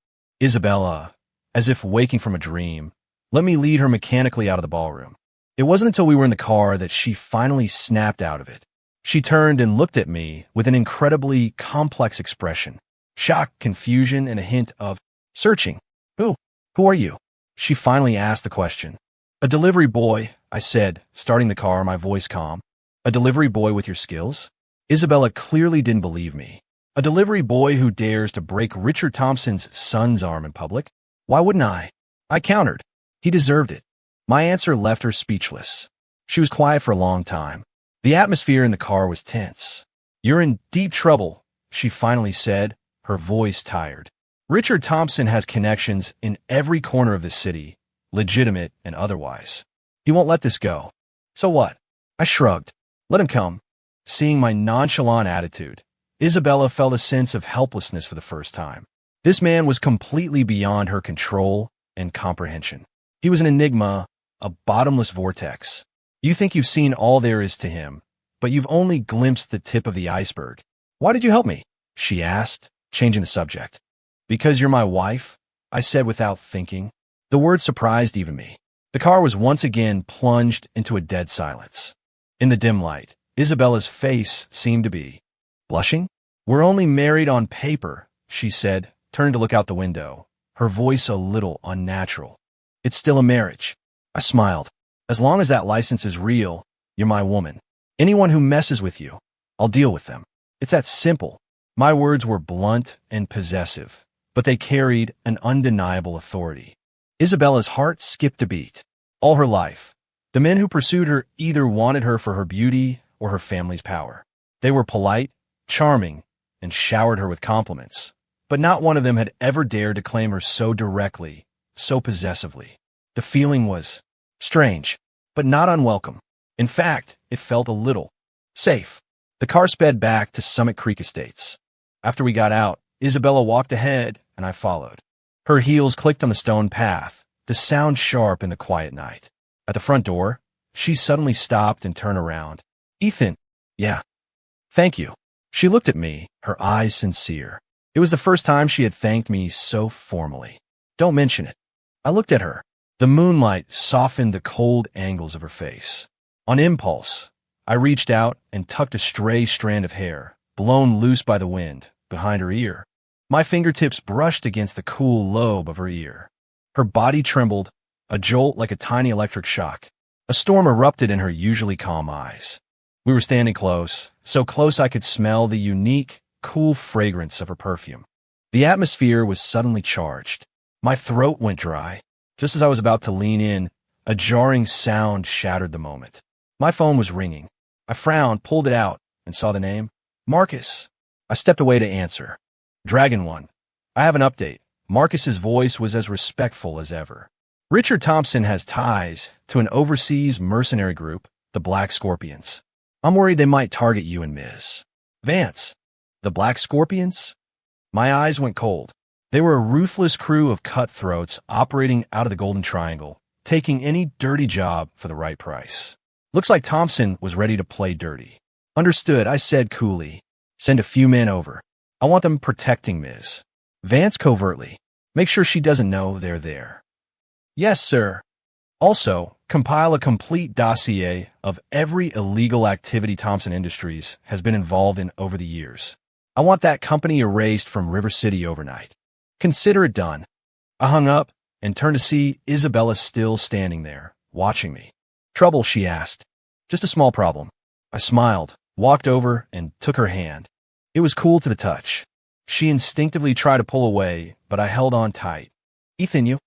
Isabella, as if waking from a dream, let me lead her mechanically out of the ballroom. It wasn't until we were in the car that she finally snapped out of it. She turned and looked at me with an incredibly complex expression. Shock, confusion, and a hint of searching. Who are you?" She finally asked the question. "A delivery boy," I said, starting the car, my voice calm. "A delivery boy with your skills?" Isabella clearly didn't believe me. A delivery boy who dares to break Richard Thompson's son's arm in public? Why wouldn't I? I countered. He deserved it. My answer left her speechless. She was quiet for a long time. The atmosphere in the car was tense. "You're in deep trouble," she finally said, her voice tired. "Richard Thompson has connections in every corner of the city, legitimate and otherwise. He won't let this go. So what? I shrugged. Let him come. Seeing my nonchalant attitude, Isabella felt a sense of helplessness for the first time. This man was completely beyond her control and comprehension. He was an enigma, a bottomless vortex. You think you've seen all there is to him, but you've only glimpsed the tip of the iceberg. Why did you help me? She asked, changing the subject. Because you're my wife, I said without thinking. The word surprised even me. The car was once again plunged into a dead silence. In the dim light, Isabella's face seemed to be blushing. We're only married on paper, she said, turning to look out the window, her voice a little unnatural. It's still a marriage. I smiled. As long as that license is real, you're my woman. Anyone who messes with you, I'll deal with them. It's that simple. My words were blunt and possessive, but they carried an undeniable authority. Isabella's heart skipped a beat. All her life, the men who pursued her either wanted her for her beauty or her family's power. They were polite, charming, and showered her with compliments, but not one of them had ever dared to claim her so directly, so possessively. The feeling was strange, but not unwelcome. In fact, it felt a little safe. The car sped back to Summit Creek Estates. After we got out, Isabella walked ahead, and I followed. Her heels clicked on the stone path, the sound sharp in the quiet night. At the front door, she suddenly stopped and turned around. Ethan, yeah. Thank you. She looked at me, her eyes sincere. It was the first time she had thanked me so formally. Don't mention it. I looked at her. The moonlight softened the cold angles of her face. On impulse, I reached out and tucked a stray strand of hair, blown loose by the wind, behind her ear. My fingertips brushed against the cool lobe of her ear. Her body trembled, a jolt like a tiny electric shock. A storm erupted in her usually calm eyes. We were standing close, so close I could smell the unique, cool fragrance of her perfume. The atmosphere was suddenly charged. My throat went dry. Just as I was about to lean in, a jarring sound shattered the moment. My phone was ringing. I frowned, pulled it out, and saw the name. Marcus. I stepped away to answer. Dragon One. I have an update. Marcus's voice was as respectful as ever. Richard Thompson has ties to an overseas mercenary group, the Black Scorpions. I'm worried they might target you and Ms. Vance. The Black Scorpions? My eyes went cold. They were a ruthless crew of cutthroats operating out of the Golden Triangle, taking any dirty job for the right price. Looks like Thompson was ready to play dirty. Understood, I said coolly. Send a few men over. I want them protecting Ms. Vance covertly. Make sure she doesn't know they're there. Yes, sir. Also, compile a complete dossier of every illegal activity Thompson Industries has been involved in over the years. I want that company erased from River City overnight. Consider it done. I hung up and turned to see Isabella still standing there, watching me. Trouble, she asked. Just a small problem. I smiled, walked over, and took her hand. It was cool to the touch. She instinctively tried to pull away, but I held on tight. Ethan,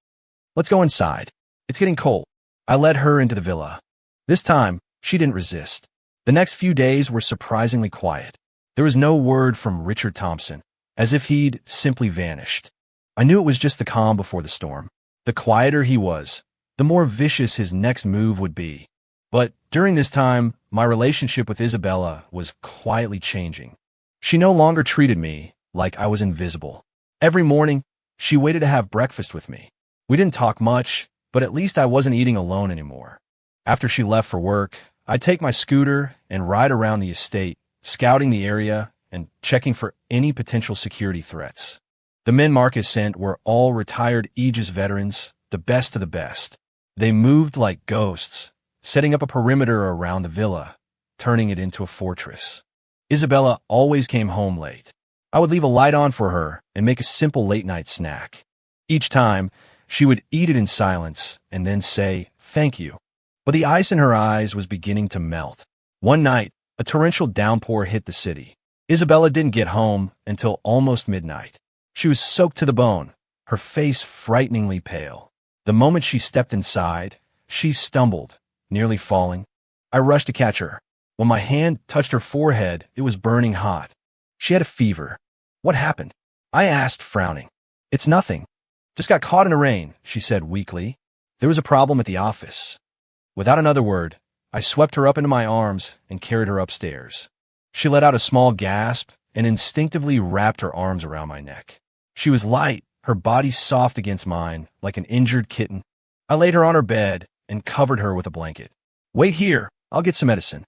let's go inside. It's getting cold. I led her into the villa. This time, she didn't resist. The next few days were surprisingly quiet. There was no word from Richard Thompson, as if he'd simply vanished. I knew it was just the calm before the storm. The quieter he was, the more vicious his next move would be. But during this time, my relationship with Isabella was quietly changing. She no longer treated me like I was invisible. Every morning, she waited to have breakfast with me. We didn't talk much, but at least I wasn't eating alone anymore. After she left for work, I'd take my scooter and ride around the estate, scouting the area and checking for any potential security threats. The men Marcus sent were all retired Aegis veterans, the best of the best. They moved like ghosts, setting up a perimeter around the villa, turning it into a fortress. Isabella always came home late. I would leave a light on for her and make a simple late-night snack. Each time, she would eat it in silence and then say, "Thank you." But the ice in her eyes was beginning to melt. One night, a torrential downpour hit the city. Isabella didn't get home until almost midnight. She was soaked to the bone, her face frighteningly pale. The moment she stepped inside, she stumbled, nearly falling. I rushed to catch her. When my hand touched her forehead, it was burning hot. She had a fever. What happened? I asked, frowning. It's nothing. Just got caught in the rain, she said weakly. There was a problem at the office. Without another word, I swept her up into my arms and carried her upstairs. She let out a small gasp and instinctively wrapped her arms around my neck. She was light, her body soft against mine, like an injured kitten. I laid her on her bed and covered her with a blanket. "Wait here, I'll get some medicine."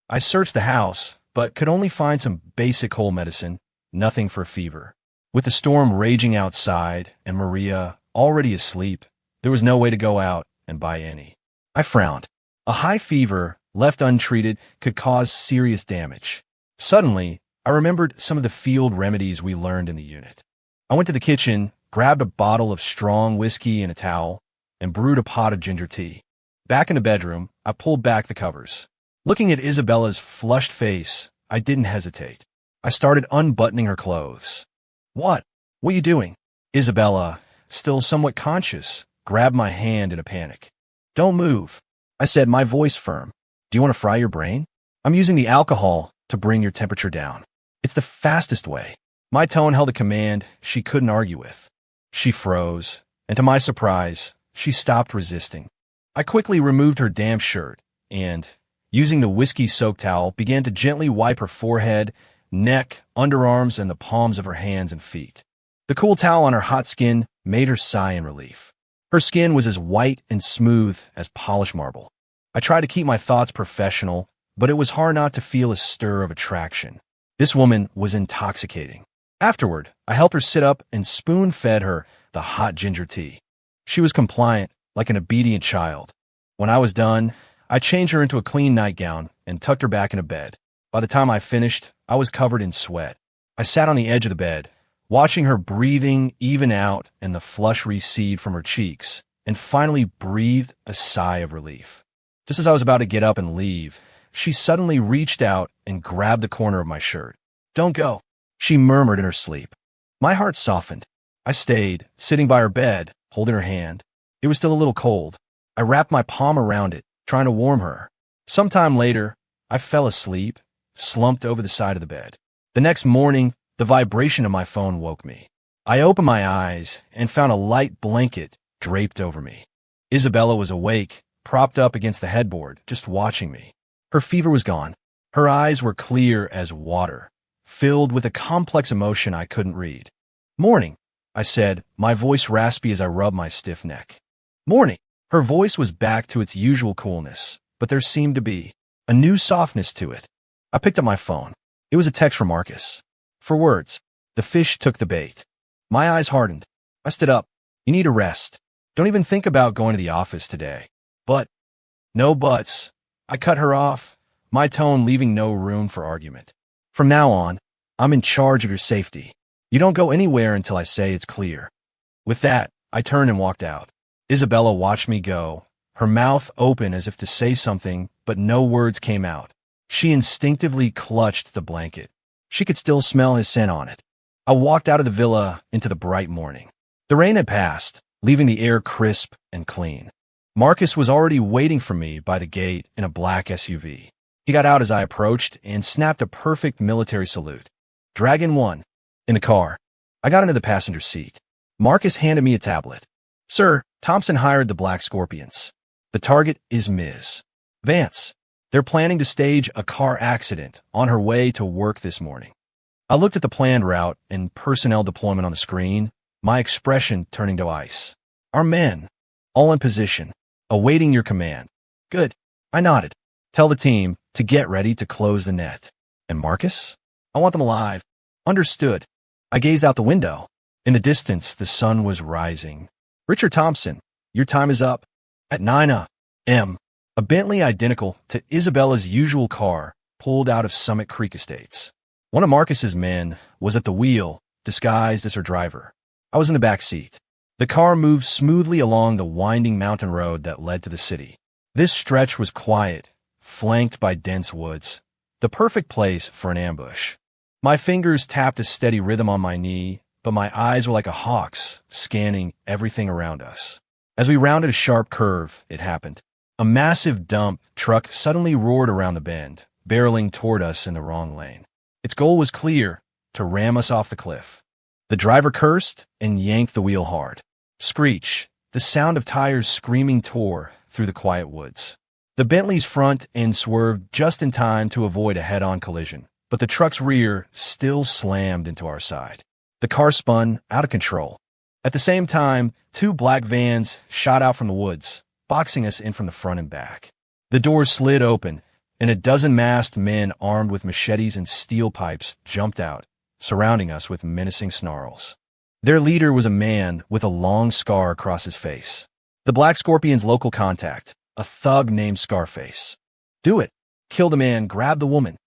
I searched the house, but could only find some basic cold medicine, nothing for fever. With the storm raging outside and Maria already asleep, there was no way to go out and buy any. I frowned. A high fever, left untreated, could cause serious damage. Suddenly, I remembered some of the field remedies we learned in the unit. I went to the kitchen, grabbed a bottle of strong whiskey and a towel, and brewed a pot of ginger tea. Back in the bedroom, I pulled back the covers. Looking at Isabella's flushed face, I didn't hesitate. I started unbuttoning her clothes. What are you doing?" Isabella, still somewhat conscious, grabbed my hand in a panic. "Don't move," I said, my voice firm. "Do you want to fry your brain? I'm using the alcohol to bring your temperature down. It's the fastest way." My tone held a command she couldn't argue with. She froze, and to my surprise, she stopped resisting. I quickly removed her damp shirt and, using the whiskey-soaked towel, began to gently wipe her forehead, neck, underarms, and the palms of her hands and feet. The cool towel on her hot skin made her sigh in relief. Her skin was as white and smooth as polished marble. I tried to keep my thoughts professional, but it was hard not to feel a stir of attraction. This woman was intoxicating. Afterward, I helped her sit up and spoon-fed her the hot ginger tea. She was compliant, like an obedient child. When I was done, I changed her into a clean nightgown and tucked her back in a bed. By the time I finished, I was covered in sweat. I sat on the edge of the bed, watching her breathing even out and the flush recede from her cheeks, and finally breathed a sigh of relief. Just as I was about to get up and leave, she suddenly reached out and grabbed the corner of my shirt. "Don't go," she murmured in her sleep. My heart softened. I stayed, sitting by her bed, holding her hand. It was still a little cold. I wrapped my palm around it, trying to warm her. Sometime later, I fell asleep, slumped over the side of the bed. The next morning, the vibration of my phone woke me. I opened my eyes and found a light blanket draped over me. Isabella was awake, propped up against the headboard, just watching me. Her fever was gone. Her eyes were clear as water, filled with a complex emotion I couldn't read. "Morning," I said, my voice raspy as I rubbed my stiff neck. "Morning." Her voice was back to its usual coolness, but there seemed to be a new softness to it. I picked up my phone. It was a text from Marcus. For words. The fish took the bait. My eyes hardened. I stood up. "You need a rest. Don't even think about going to the office today." "But." "No buts." I cut her off, my tone leaving no room for argument. "From now on, I'm in charge of your safety. You don't go anywhere until I say it's clear." With that, I turned and walked out. Isabella watched me go, her mouth open as if to say something, but no words came out. She instinctively clutched the blanket. She could still smell his scent on it. I walked out of the villa into the bright morning. The rain had passed, leaving the air crisp and clean. Marcus was already waiting for me by the gate in a black SUV. He got out as I approached and snapped a perfect military salute. "Dragon 1." In the car. I got into the passenger seat. Marcus handed me a tablet. "Sir, Thompson hired the Black Scorpions. The target is Ms. Vance. They're planning to stage a car accident on her way to work this morning." I looked at the planned route and personnel deployment on the screen, my expression turning to ice. "Our men, all in position, awaiting your command." "Good." I nodded. "Tell the team to get ready to close the net." "And Marcus?" "I want them alive." "Understood." I gazed out the window. In the distance, the sun was rising. "Richard Thompson, your time is up." At 9 a.m., a Bentley identical to Isabella's usual car pulled out of Summit Creek Estates. One of Marcus's men was at the wheel, disguised as her driver. I was in the back seat. The car moved smoothly along the winding mountain road that led to the city. This stretch was quiet, flanked by dense woods, the perfect place for an ambush. My fingers tapped a steady rhythm on my knee, but my eyes were like a hawk's, scanning everything around us. As we rounded a sharp curve, it happened. A massive dump truck suddenly roared around the bend, barreling toward us in the wrong lane. Its goal was clear, to ram us off the cliff. The driver cursed and yanked the wheel hard. Screech, the sound of tires screaming tore through the quiet woods. The Bentley's front end swerved just in time to avoid a head-on collision, but the truck's rear still slammed into our side. The car spun out of control. At the same time, two black vans shot out from the woods, boxing us in from the front and back. The doors slid open, and a dozen masked men armed with machetes and steel pipes jumped out, surrounding us with menacing snarls. Their leader was a man with a long scar across his face. The Black Scorpion's local contact, a thug named Scarface. "Do it. Kill the man, grab the woman,"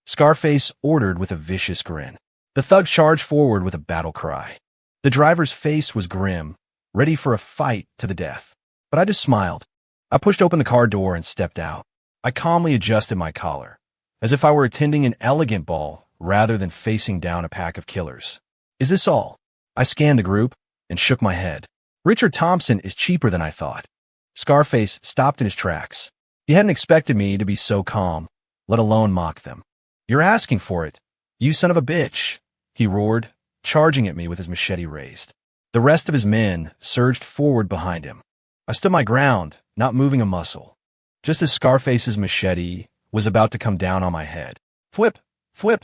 Scarface ordered with a vicious grin. The thug charged forward with a battle cry. The driver's face was grim, ready for a fight to the death. But I just smiled. I pushed open the car door and stepped out. I calmly adjusted my collar, as if I were attending an elegant ball rather than facing down a pack of killers. "Is this all?" I scanned the group and shook my head. Richard Thompson is cheaper than I thought. Scarface stopped in his tracks. He hadn't expected me to be so calm, let alone mock them. "You're asking for it, you son of a bitch," he roared, charging at me with his machete raised. The rest of his men surged forward behind him. I stood my ground, not moving a muscle. Just as Scarface's machete was about to come down on my head. Thwip, thwip,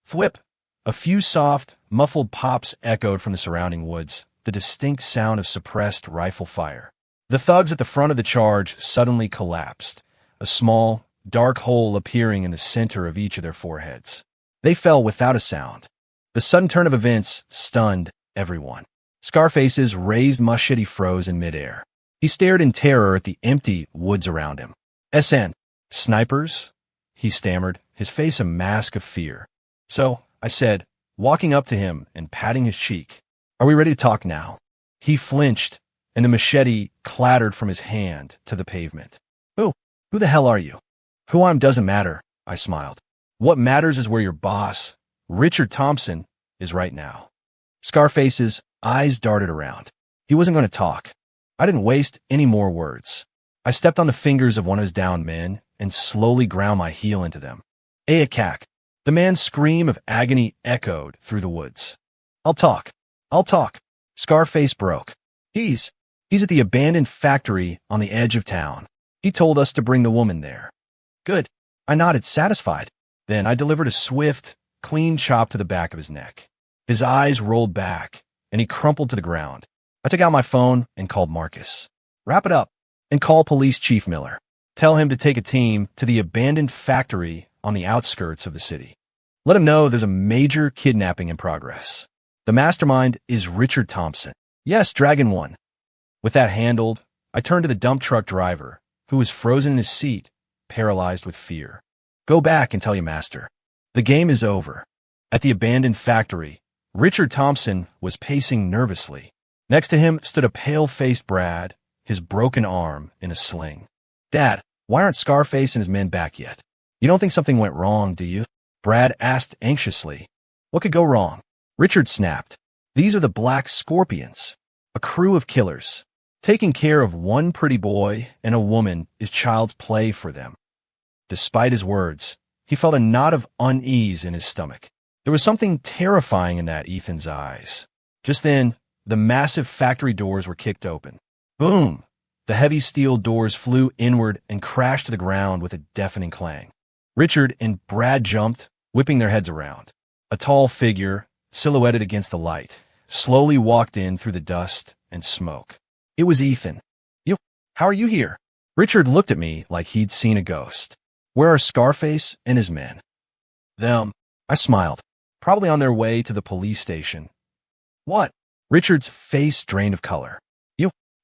thwip. A few soft, muffled pops echoed from the surrounding woods, the distinct sound of suppressed rifle fire. The thugs at the front of the charge suddenly collapsed, a small, dark hole appearing in the center of each of their foreheads. They fell without a sound. The sudden turn of events stunned everyone. Scarface's raised machete froze in midair. He stared in terror at the empty woods around him. "SN, snipers?" he stammered, his face a mask of fear. "So," I said, walking up to him and patting his cheek. "Are we ready to talk now?" He flinched, and the machete clattered from his hand to the pavement. Who the hell are you?" "Who I'm doesn't matter," I smiled. "What matters is where your boss, Richard Thompson, is right now." Scarface's eyes darted around. He wasn't going to talk. I didn't waste any more words. I stepped on the fingers of one of his downed men and slowly ground my heel into them. "Ayakak." The man's scream of agony echoed through the woods. I'll talk. Scarface broke. He's at the abandoned factory on the edge of town. He told us to bring the woman there." "Good." I nodded, satisfied. Then I delivered a swift, clean chop to the back of his neck. His eyes rolled back, and he crumpled to the ground. I took out my phone and called Marcus. "Wrap it up and call Police Chief Miller. Tell him to take a team to the abandoned factory on the outskirts of the city. Let him know there's a major kidnapping in progress. The mastermind is Richard Thompson. Yes, Dragon 1. With that handled, I turned to the dump truck driver, who was frozen in his seat, paralyzed with fear. "Go back and tell your master. The game is over." At the abandoned factory, Richard Thompson was pacing nervously. Next to him stood a pale-faced Brad, his broken arm in a sling. "Dad, why aren't Scarface and his men back yet? You don't think something went wrong, do you?" Brad asked anxiously. "What could go wrong?" Richard snapped. "These are the Black Scorpions, a crew of killers. Taking care of one pretty boy and a woman is child's play for them." Despite his words, he felt a knot of unease in his stomach. There was something terrifying in that Ethan's eyes. Just then, the massive factory doors were kicked open. Boom! The heavy steel doors flew inward and crashed to the ground with a deafening clang. Richard and Brad jumped, whipping their heads around. A tall figure, silhouetted against the light, slowly walked in through the dust and smoke. It was Ethan. How are you here?" Richard looked at me like he'd seen a ghost. "Where are Scarface and his men?" "Them." I smiled. "Probably on their way to the police station." "What?" Richard's face drained of color.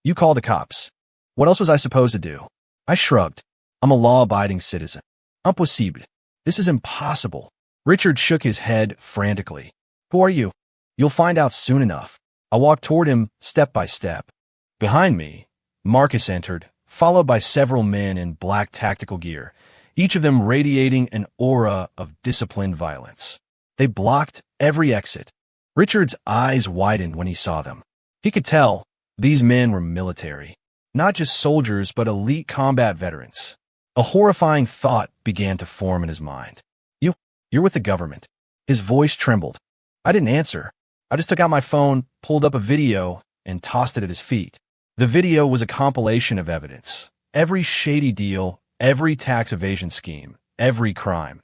You call the cops. What else was I supposed to do?" I shrugged. "I'm a law-abiding citizen. Impossible. This is impossible." Richard shook his head frantically. "Who are you?" "You'll find out soon enough." I walked toward him step by step. Behind me, Marcus entered, followed by several men in black tactical gear, each of them radiating an aura of disciplined violence. They blocked every exit. Richard's eyes widened when he saw them. He could tell these men were military, not just soldiers but elite combat veterans. A horrifying thought began to form in his mind. You're with the government." His voice trembled. I didn't answer. I just took out my phone, pulled up a video, and tossed it at his feet. The video was a compilation of evidence. Every shady deal, every tax evasion scheme, every crime,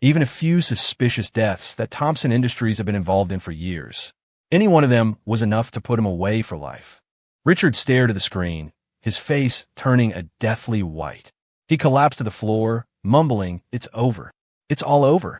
even a few suspicious deaths that Thompson Industries had been involved in for years. Any one of them was enough to put him away for life. Richard stared at the screen, his face turning a deathly white. He collapsed to the floor, mumbling, "It's over. It's all over."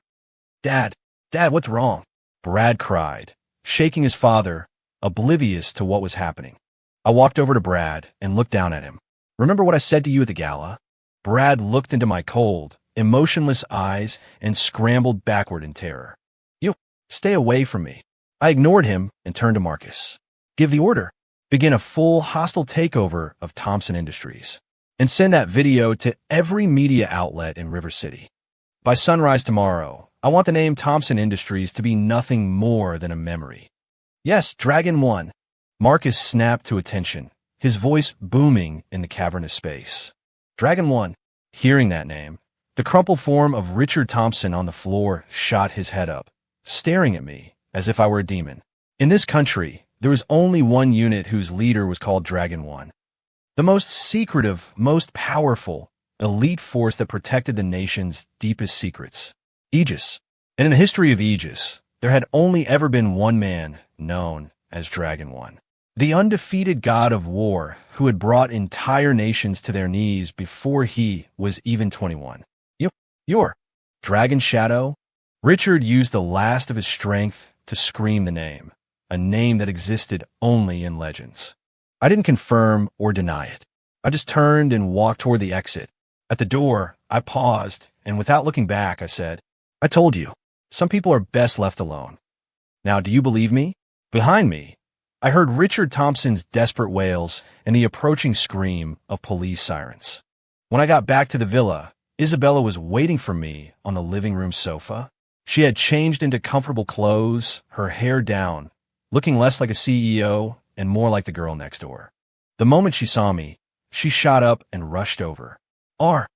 Dad, what's wrong?" Brad cried, shaking his father, oblivious to what was happening. I walked over to Brad and looked down at him. "Remember what I said to you at the gala?" Brad looked into my cold, emotionless eyes and scrambled backward in terror. "You, stay away from me." I ignored him and turned to Marcus. "Give the order. Begin a full hostile takeover of Thompson Industries. And send that video to every media outlet in River City. By sunrise tomorrow, I want the name Thompson Industries to be nothing more than a memory." "Yes, Dragon 1. Marcus snapped to attention, his voice booming in the cavernous space. Dragon 1. Hearing that name, the crumpled form of Richard Thompson on the floor shot his head up, staring at me as if I were a demon. In this country, there was only one unit whose leader was called Dragon 1. The most secretive, most powerful, elite force that protected the nation's deepest secrets. Aegis. And in the history of Aegis, there had only ever been one man known as Dragon 1. The undefeated god of war who had brought entire nations to their knees before he was even 21. Your Dragon Shadow? Richard used the last of his strength to scream the name, a name that existed only in legends. I didn't confirm or deny it. I just turned and walked toward the exit. At the door, I paused, and without looking back, I said, "I told you, some people are best left alone. Now, do you believe me?" Behind me, I heard Richard Thompson's desperate wails and the approaching scream of police sirens. When I got back to the villa, Isabella was waiting for me on the living room sofa. She had changed into comfortable clothes, her hair down, looking less like a CEO and more like the girl next door. The moment she saw me, she shot up and rushed over. Are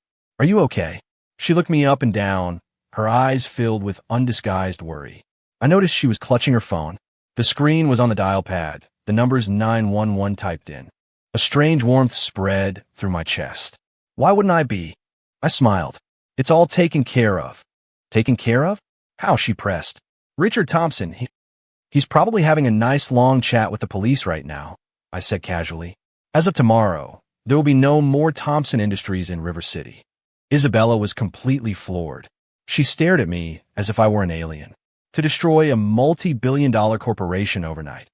you okay?" She looked me up and down, her eyes filled with undisguised worry. I noticed she was clutching her phone. The screen was on the dial pad, the numbers 911 typed in. A strange warmth spread through my chest. Why wouldn't I be? I smiled. "It's all taken care of." "Taken care of? How?" she pressed. "Richard Thompson, he's probably having a nice long chat with the police right now," I said casually. "As of tomorrow, there will be no more Thompson Industries in River City." Isabella was completely floored. She stared at me as if I were an alien. To destroy a multi-billion-dollar corporation overnight.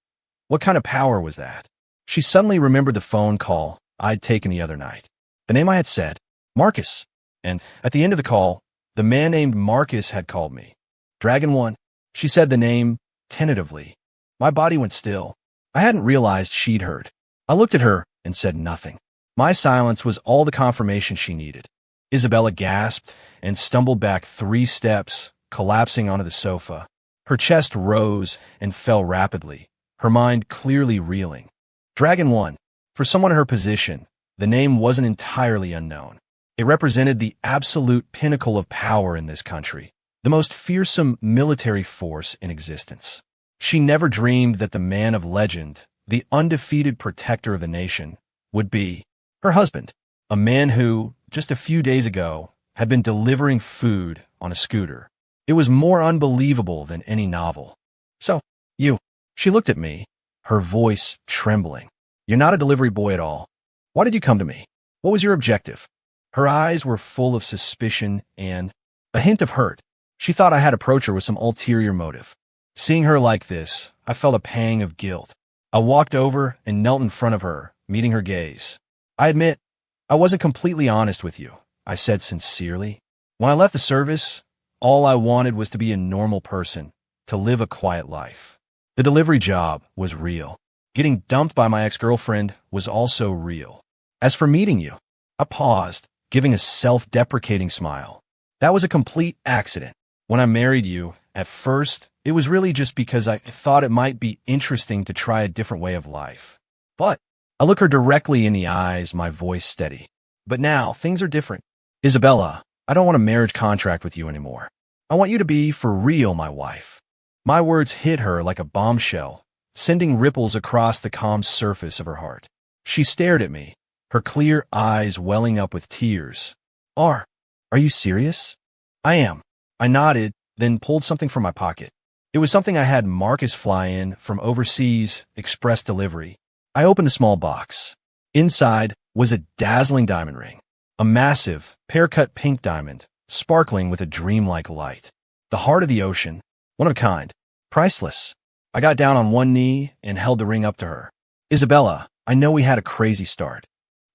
What kind of power was that? She suddenly remembered the phone call I'd taken the other night. The name I had said, Marcus. And at the end of the call, the man named Marcus had called me. Dragon 1. She said the name tentatively. My body went still. I hadn't realized she'd heard. I looked at her and said nothing. My silence was all the confirmation she needed. Isabella gasped and stumbled back 3 steps, collapsing onto the sofa. Her chest rose and fell rapidly, her mind clearly reeling. Dragon 1. For someone in her position, the name wasn't entirely unknown. It represented the absolute pinnacle of power in this country, the most fearsome military force in existence. She never dreamed that the man of legend, the undefeated protector of the nation, would be her husband, a man who, just a few days ago, had been delivering food on a scooter. It was more unbelievable than any novel. "So, you." She looked at me, her voice trembling. "You're not a delivery boy at all. Why did you come to me? What was your objective?" Her eyes were full of suspicion and a hint of hurt. She thought I had approached her with some ulterior motive. Seeing her like this, I felt a pang of guilt. I walked over and knelt in front of her, meeting her gaze. "I admit, I wasn't completely honest with you," I said sincerely. "When I left the service, all I wanted was to be a normal person, to live a quiet life. The delivery job was real. Getting dumped by my ex-girlfriend was also real. As for meeting you," I paused, giving a self-deprecating smile. "That was a complete accident. When I married you, at first, it was really just because I thought it might be interesting to try a different way of life. But," I looked her directly in the eyes, my voice steady. "But now, things are different. Isabella, I don't want a marriage contract with you anymore. I want you to be, for real, my wife." My words hit her like a bombshell, sending ripples across the calm surface of her heart. She stared at me, her clear eyes welling up with tears. Are you serious? I am. I nodded, then pulled something from my pocket. It was something I had Marcus fly in from overseas express delivery. I opened the small box. Inside was a dazzling diamond ring, a massive, pear-cut pink diamond, sparkling with a dreamlike light. The heart of the ocean, one of a kind, priceless. I got down on one knee and held the ring up to her. Isabella, I know we had a crazy start,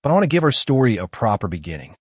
but I want to give our story a proper beginning.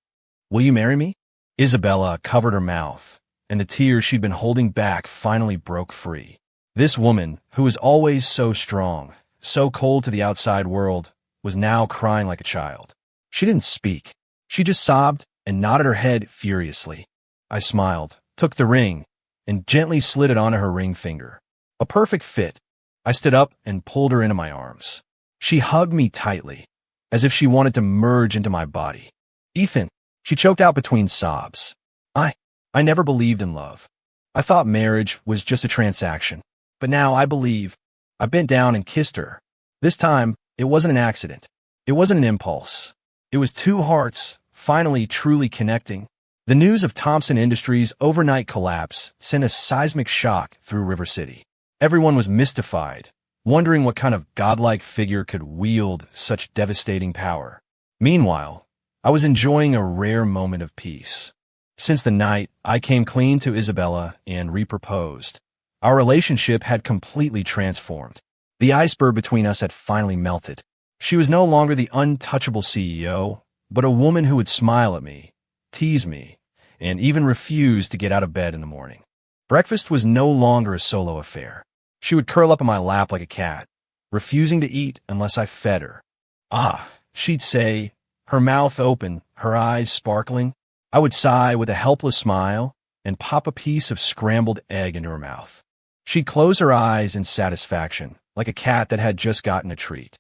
Will you marry me? Isabella covered her mouth, and the tears she'd been holding back finally broke free. This woman, who was always so strong, so cold to the outside world, was now crying like a child. She didn't speak. She just sobbed and nodded her head furiously. I smiled, took the ring, and gently slid it onto her ring finger. A perfect fit. I stood up and pulled her into my arms. She hugged me tightly, as if she wanted to merge into my body. Ethan, she choked out between sobs. I never believed in love. I thought marriage was just a transaction. But now I believe. I bent down and kissed her. This time, it wasn't an accident. It wasn't an impulse. It was two hearts, finally truly connecting. The news of Thompson Industries' overnight collapse sent a seismic shock through River City. Everyone was mystified, wondering what kind of godlike figure could wield such devastating power. Meanwhile, I was enjoying a rare moment of peace. Since the night I came clean to Isabella and reproposed, our relationship had completely transformed. The iceberg between us had finally melted. She was no longer the untouchable CEO, but a woman who would smile at me, tease me, and even refuse to get out of bed in the morning. Breakfast was no longer a solo affair. She would curl up in my lap like a cat, refusing to eat unless I fed her. Ah, she'd say, her mouth open, her eyes sparkling. I would sigh with a helpless smile and pop a piece of scrambled egg into her mouth. She'd close her eyes in satisfaction, like a cat that had just gotten a treat.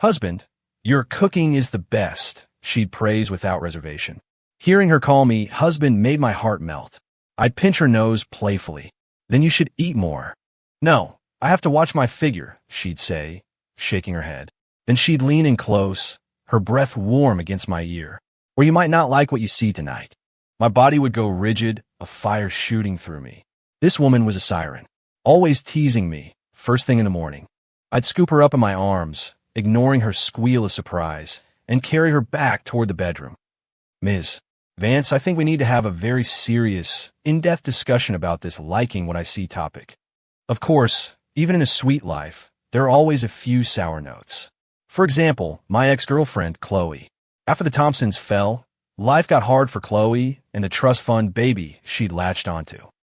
Husband, your cooking is the best, she'd praise without reservation. Hearing her call me husband made my heart melt. I'd pinch her nose playfully. Then you should eat more. No, I have to watch my figure, she'd say, shaking her head. Then she'd lean in close, her breath warm against my ear. Or you might not like what you see tonight. My body would go rigid, a fire shooting through me. This woman was a siren, always teasing me, first thing in the morning. I'd scoop her up in my arms, ignoring her squeal of surprise, and carry her back toward the bedroom. Ms. Vance, I think we need to have a very serious, in-depth discussion about this liking what I see topic. Of course, even in a sweet life, there are always a few sour notes. For example, my ex-girlfriend, Chloe. After the Thompsons fell, life got hard for Chloe and the trust fund baby she'd latched onto.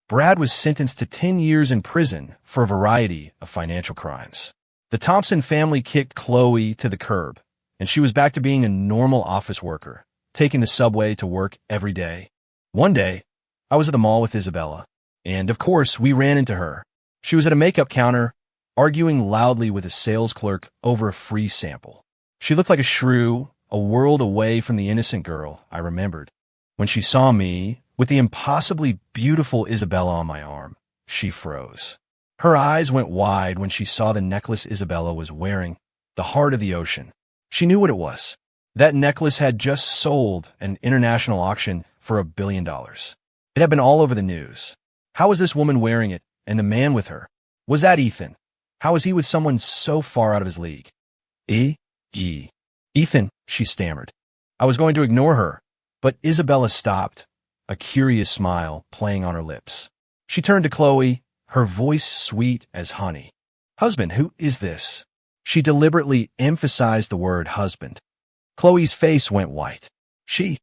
Brad was sentenced to 10 years in prison for a variety of financial crimes. The Thompson family kicked Chloe to the curb, and she was back to being a normal office worker, taking the subway to work every day. One day, I was at the mall with Isabella, and of course, we ran into her. She was at a makeup counter, arguing loudly with a sales clerk over a free sample. She looked like a shrew, a world away from the innocent girl I remembered. When she saw me, with the impossibly beautiful Isabella on my arm, she froze. Her eyes went wide when she saw the necklace Isabella was wearing, the heart of the ocean. She knew what it was. That necklace had just sold at an international auction for $1 billion. It had been all over the news. How was this woman wearing it, and the man with her? Was that Ethan? How was he with someone so far out of his league? Ethan, she stammered. I was going to ignore her, but Isabella stopped, a curious smile playing on her lips. She turned to Chloe, her voice sweet as honey. Husband, who is this? She deliberately emphasized the word husband. Chloe's face went white. She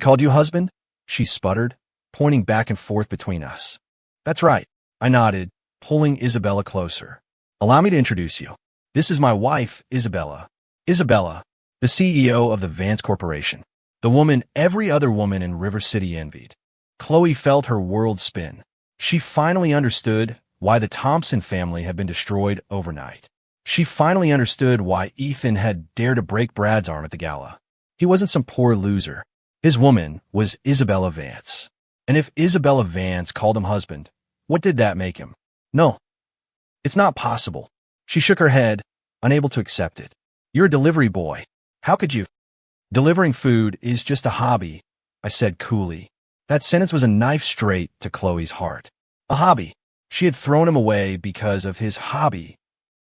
called you husband? She sputtered, pointing back and forth between us. That's right, I nodded, pulling Isabella closer. Allow me to introduce you. This is my wife, Isabella. Isabella, the CEO of the Vance Corporation. The woman every other woman in River City envied. Chloe felt her world spin. She finally understood why the Thompson family had been destroyed overnight. She finally understood why Ethan had dared to break Brad's arm at the gala. He wasn't some poor loser. His woman was Isabella Vance. And if Isabella Vance called him husband, what did that make him? No, it's not possible. She shook her head, unable to accept it. You're a delivery boy. How could you? Delivering food is just a hobby, I said coolly. That sentence was a knife straight to Chloe's heart. A hobby. She had thrown him away because of his hobby.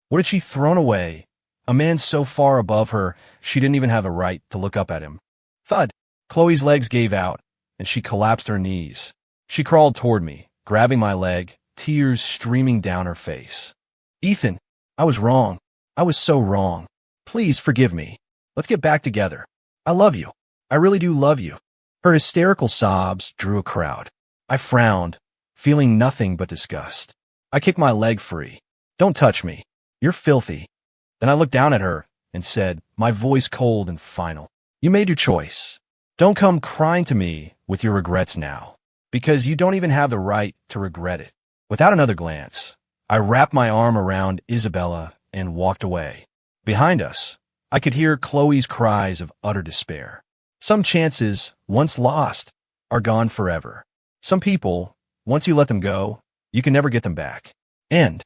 What had she thrown away? A man so far above her, she didn't even have the right to look up at him. Thud. Chloe's legs gave out, and she collapsed her knees. She crawled toward me, grabbing my leg, tears streaming down her face. Ethan, I was wrong. I was so wrong. Please forgive me. Let's get back together. I love you. I really do love you. Her hysterical sobs drew a crowd. I frowned, feeling nothing but disgust. I kicked my leg free. Don't touch me. You're filthy. Then I looked down at her and said, my voice cold and final, you made your choice. Don't come crying to me with your regrets now, because you don't even have the right to regret it. Without another glance, I wrapped my arm around Isabella and walked away. Behind us, I could hear Chloe's cries of utter despair. Some chances, once lost, are gone forever. Some people, once you let them go, you can never get them back. End.